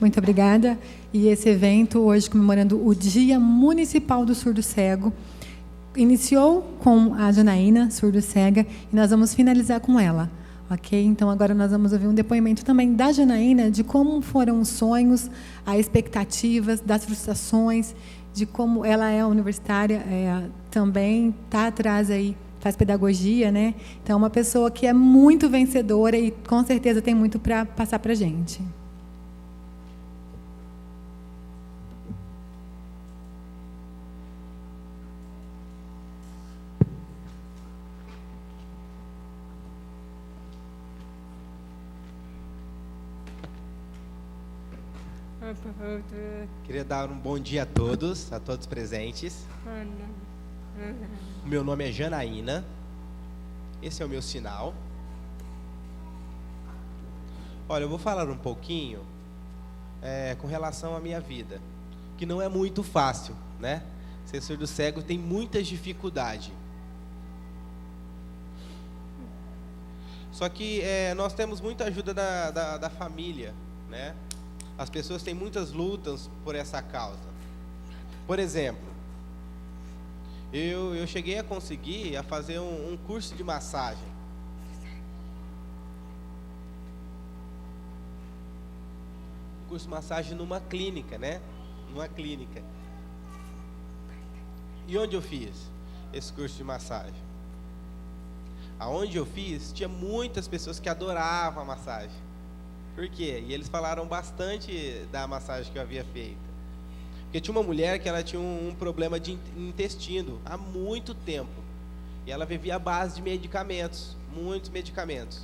Muito obrigada. E esse evento, hoje comemorando o Dia Municipal do Surdo Cego, iniciou com a Janaína, surdo-cega, e nós vamos finalizar com ela. Ok? Então, agora nós vamos ouvir um depoimento também da Janaína, de como foram os sonhos, as expectativas, das frustrações, de como ela é universitária, também está atrás aí, faz pedagogia, né? Então, é uma pessoa que é muito vencedora e, com certeza, tem muito para passar para a gente. Queria dar um bom dia a todos presentes. Meu nome é Janaína. Esse é o meu sinal. Olha, eu vou falar um pouquinho com relação à minha vida, que não é muito fácil, né? Ser surdo cego tem muitas dificuldades. Só que nós temos muita ajuda da família, né? As pessoas têm muitas lutas por essa causa. Por exemplo, eu cheguei a conseguir fazer um curso de massagem. Um curso de massagem numa clínica, né? Numa clínica. E onde eu fiz esse curso de massagem? Aonde eu fiz, tinha muitas pessoas que adoravam a massagem. Por quê? E eles falaram bastante da massagem que eu havia feito. Porque tinha uma mulher que ela tinha um problema de intestino há muito tempo. E ela vivia à base de medicamentos, muitos medicamentos.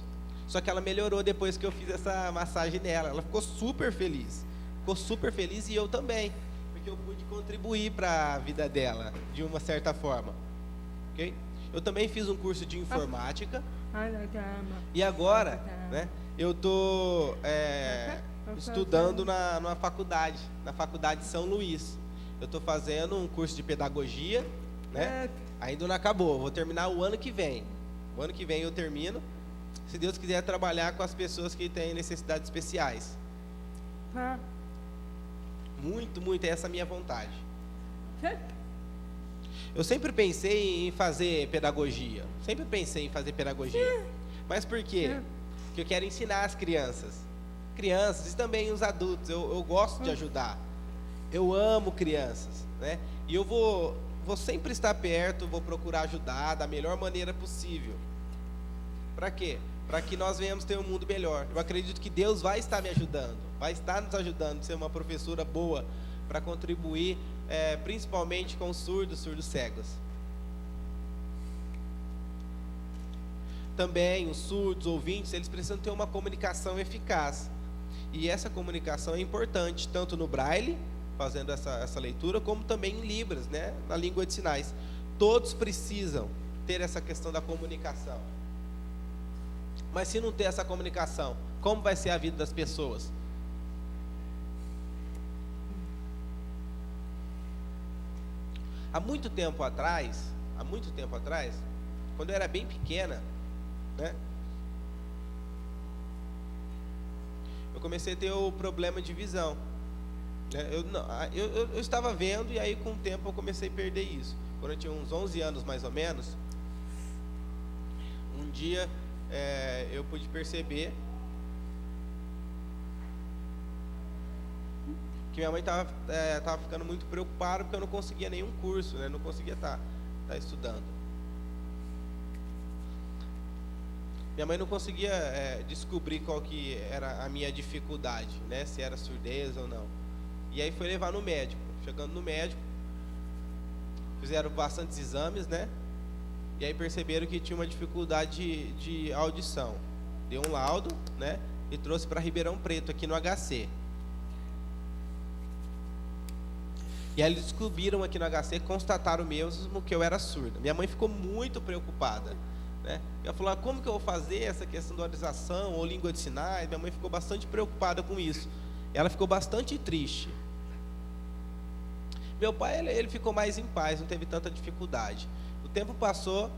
Só que ela melhorou depois que eu fiz essa massagem nela. Ela ficou super feliz. Ficou super feliz e eu também. Porque eu pude contribuir para a vida dela, de uma certa forma. Ok? Eu também fiz um curso de informática. E agora, né? Eu estou estudando na faculdade, na Faculdade São Luís. Eu estou fazendo um curso de pedagogia, né? Ainda não acabou, vou terminar o ano que vem. O ano que vem eu termino, se Deus quiser trabalhar com as pessoas que têm necessidades especiais. Muito, muito, é essa a minha vontade. Eu sempre pensei em fazer pedagogia, Mas por quê? Que eu quero ensinar as crianças e também os adultos. Eu gosto de ajudar, eu amo crianças, né? E eu vou sempre estar perto, vou procurar ajudar da melhor maneira possível. Para quê? Para que nós venhamos ter um mundo melhor. Eu acredito que Deus vai estar me ajudando, vai estar nos ajudando a ser uma professora boa para contribuir, principalmente com os surdos cegos. Também os surdos, ouvintes, eles precisam ter uma comunicação eficaz. E essa comunicação é importante, tanto no braille, fazendo essa leitura, como também em Libras, né, na língua de sinais. Todos precisam ter essa questão da comunicação. Mas se não ter essa comunicação, como vai ser a vida das pessoas? Há muito tempo atrás, quando eu era bem pequena, né, eu comecei a ter o problema de visão. Eu estava vendo e aí com o tempo eu comecei a perder isso. Quando eu tinha uns 11 anos mais ou menos, um dia eu pude perceber que minha mãe estava ficando muito preocupada porque eu não conseguia nenhum curso, né? Não conseguia estar estudando. Minha mãe não conseguia descobrir qual que era a minha dificuldade, né? Se era surdez ou não. E aí foi levar no médico. Chegando no médico, fizeram bastantes exames, né? E aí perceberam que tinha uma dificuldade de audição. Deu um laudo, né? E trouxe para Ribeirão Preto, aqui no HC. E aí eles descobriram aqui no HC, constataram mesmo que eu era surda. Minha mãe ficou muito preocupada, né? Ela falou, como que eu vou fazer essa questão da audição ou língua de sinais? Minha mãe ficou bastante preocupada com isso. Ela ficou bastante triste. Meu pai, ele ficou mais em paz, não teve tanta dificuldade. O tempo passou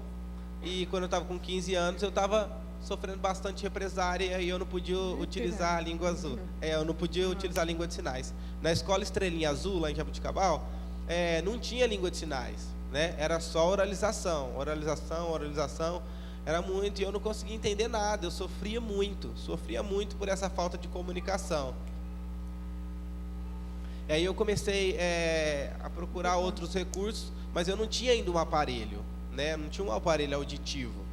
e quando eu estava com 15 anos, eu estava sofrendo bastante represária e eu não podia utilizar a língua azul. Eu não podia utilizar a língua de sinais. Na escola Estrelinha Azul, lá em Jabuticabal, não tinha língua de sinais, né? Era só oralização, era muito, e eu não conseguia entender nada, eu sofria muito por essa falta de comunicação. E aí eu comecei a procurar outros recursos, mas eu não tinha ainda um aparelho, né? Não tinha um aparelho auditivo.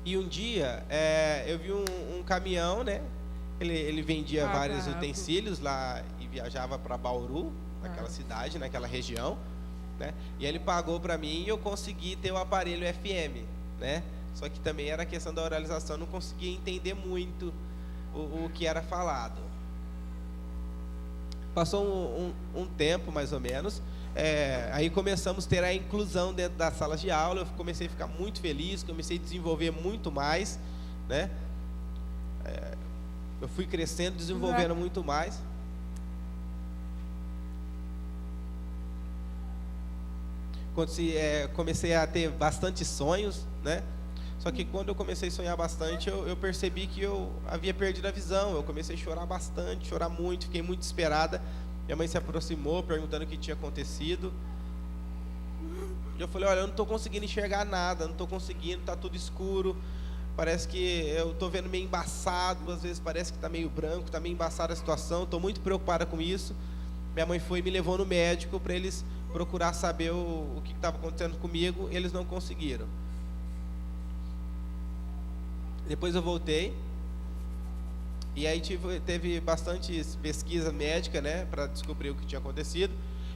E um dia eu vi um caminhão, né? Ele vendia vários utensílios lá e viajava para Bauru, naquela cidade, naquela região, né? E ele pagou para mim e eu consegui ter o aparelho FM, né? Só que também era a questão da oralização, eu não conseguia entender muito o que era falado. Passou um tempo, mais ou menos, aí começamos a ter a inclusão dentro das salas de aula, eu comecei a ficar muito feliz, comecei a desenvolver muito mais, né? Eu fui crescendo, desenvolvendo muito mais. Comecei a ter bastante sonhos, né? Só que quando eu comecei a sonhar bastante, eu percebi que eu havia perdido a visão. Eu comecei a chorar bastante, chorar muito, fiquei muito desesperada. Minha mãe se aproximou, perguntando o que tinha acontecido. Eu falei, olha, eu não estou conseguindo enxergar nada, não estou conseguindo, está tudo escuro. Parece que eu estou vendo meio embaçado, às vezes parece que está meio branco, está meio embaçada a situação, estou muito preocupada com isso. Minha mãe foi e me levou no médico para eles procurar saber o que estava acontecendo comigo, eles não conseguiram. Depois eu voltei, e aí teve bastante pesquisa médica, né, para descobrir o que tinha acontecido,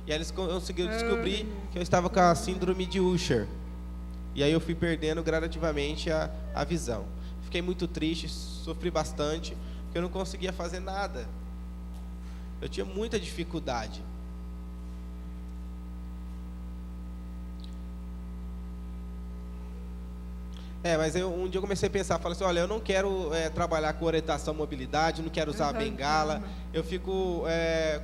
e aí eles conseguiram descobrir que eu estava com a síndrome de Usher. E aí eu fui perdendo gradativamente a visão. Fiquei muito triste, sofri bastante, porque eu não conseguia fazer nada. Eu tinha muita dificuldade. Mas um dia eu comecei a pensar, falei assim, olha, eu não quero trabalhar com orientação mobilidade, não quero usar a bengala, eu fico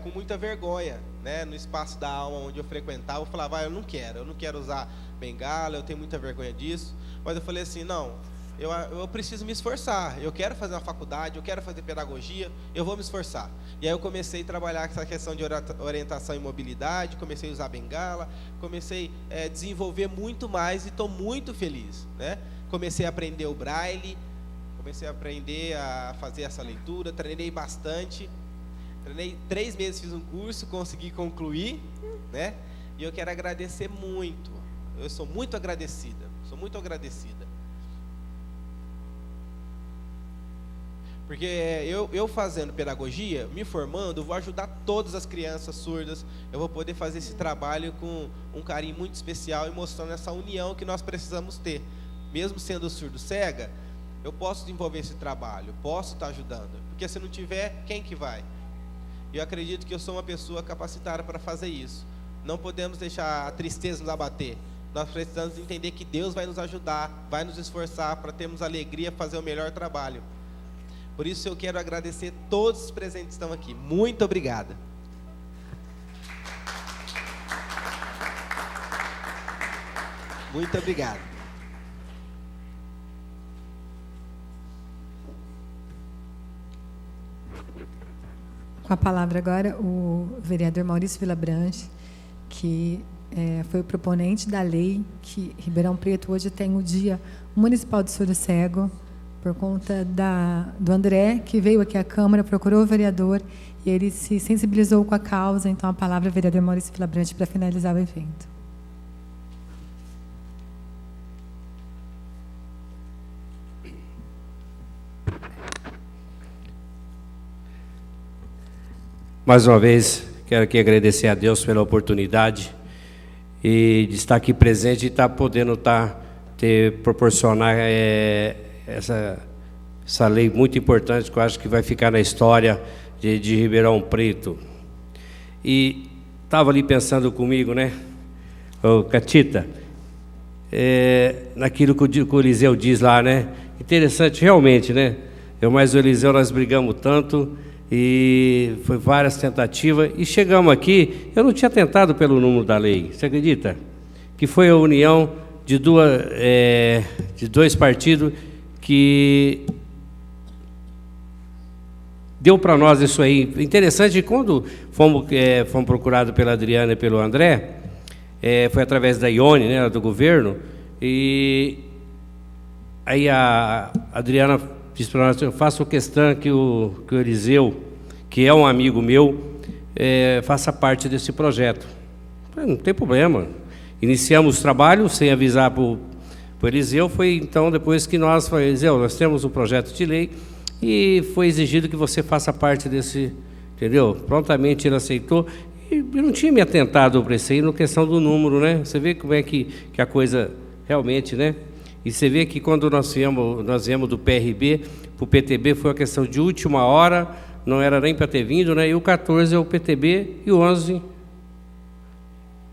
com muita vergonha, né? No espaço da aula onde eu frequentava, eu falava, eu não quero usar bengala, eu tenho muita vergonha disso, mas eu falei assim, não, eu preciso me esforçar, eu quero fazer uma faculdade, eu quero fazer pedagogia, eu vou me esforçar. E aí eu comecei a trabalhar com essa questão de orientação e mobilidade, comecei a usar bengala, comecei a desenvolver muito mais e estou muito feliz, né? Comecei a aprender o braille, comecei a aprender a fazer essa leitura, treinei bastante, treinei 3 meses, fiz um curso, consegui concluir, né? E eu quero agradecer muito, eu sou muito agradecida, porque eu fazendo pedagogia, me formando, eu vou ajudar todas as crianças surdas, eu vou poder fazer esse trabalho com um carinho muito especial e mostrando essa união que nós precisamos ter. Mesmo sendo surdo-cega, eu posso desenvolver esse trabalho, posso estar ajudando, porque se não tiver, quem que vai? Eu acredito que eu sou uma pessoa capacitada para fazer isso. Não podemos deixar a tristeza nos abater. Nós precisamos entender que Deus vai nos ajudar, vai nos esforçar para termos alegria, fazer o melhor trabalho. Por isso eu quero agradecer todos os presentes que estão aqui. Muito obrigado. Muito obrigado. Com a palavra agora, o vereador Maurício Villabranche, que foi o proponente da lei que Ribeirão Preto hoje tem o Dia Municipal de Surdo Cego, por conta do André, que veio aqui à Câmara, procurou o vereador e ele se sensibilizou com a causa. Então, a palavra ao vereador Maurício Villabranche para finalizar o evento. Mais uma vez, quero aqui agradecer a Deus pela oportunidade e de estar aqui presente e estar podendo proporcionar essa lei muito importante, que eu acho que vai ficar na história de Ribeirão Preto. E estava ali pensando comigo, né, Catita, naquilo que o Eliseu diz lá, né? Interessante, realmente, né? Eu mais o Eliseu, nós brigamos tanto, e foi várias tentativas, e chegamos aqui. Eu não tinha tentado pelo número da lei, você acredita? Que foi a união de dois partidos que deu para nós isso aí. Interessante, quando fomos procurados pela Adriana e pelo André, foi através da Ione, né, do governo, e aí a Adriana disse para nós: eu faço questão que o Eliseu, que é um amigo meu, faça parte desse projeto. Não tem problema. Iniciamos o trabalho sem avisar para o Eliseu. Foi então depois que Eliseu, nós temos um projeto de lei e foi exigido que você faça parte desse, entendeu? Prontamente ele aceitou. E eu não tinha me atentado para isso aí, na questão do número, né? Você vê como é que a coisa realmente, né? E você vê que quando nós viemos do PRB para o PTB, foi uma questão de última hora, não era nem para ter vindo, né? E o 14 é o PTB e o 11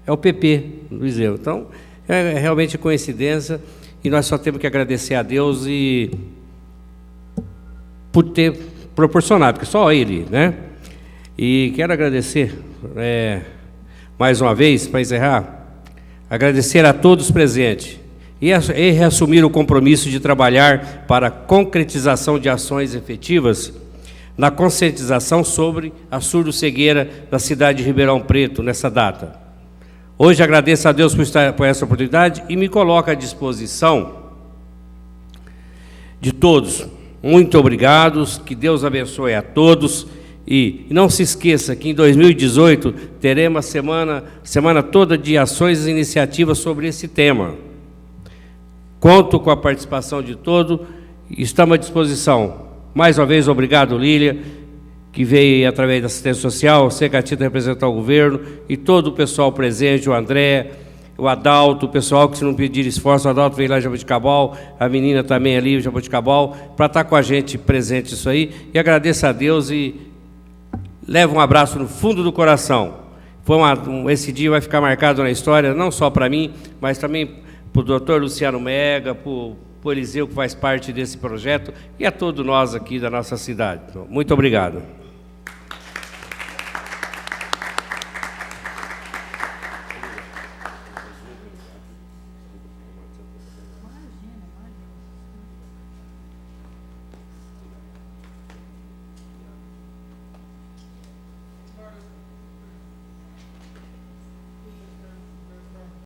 é o PP, Luizeu. Então, é realmente coincidência, e nós só temos que agradecer a Deus por ter proporcionado, porque só Ele, né? E quero agradecer, mais uma vez, para encerrar, agradecer a todos presentes, e reassumir o compromisso de trabalhar para a concretização de ações efetivas na conscientização sobre a surdo-cegueira da cidade de Ribeirão Preto, nessa data. Hoje agradeço a Deus por essa oportunidade e me coloco à disposição de todos. Muito obrigados, que Deus abençoe a todos, e não se esqueça que em 2018 teremos a semana toda de ações e iniciativas sobre esse tema. Conto com a participação de todos, estamos à disposição. Mais uma vez, obrigado, Lília, que veio através da assistência social, você, Catita, representar o governo, e todo o pessoal presente, o André, o Adalto, o pessoal que, se não pedir esforço, o Adalto veio lá em Jaboticabal, a menina também ali, em Jaboticabal, para estar com a gente presente isso aí, e agradeço a Deus e levo um abraço no fundo do coração. Esse dia vai ficar marcado na história, não só para mim, mas também para o doutor Luciano Mega, para o Eliseu, que faz parte desse projeto, e a todos nós aqui da nossa cidade. Muito obrigado.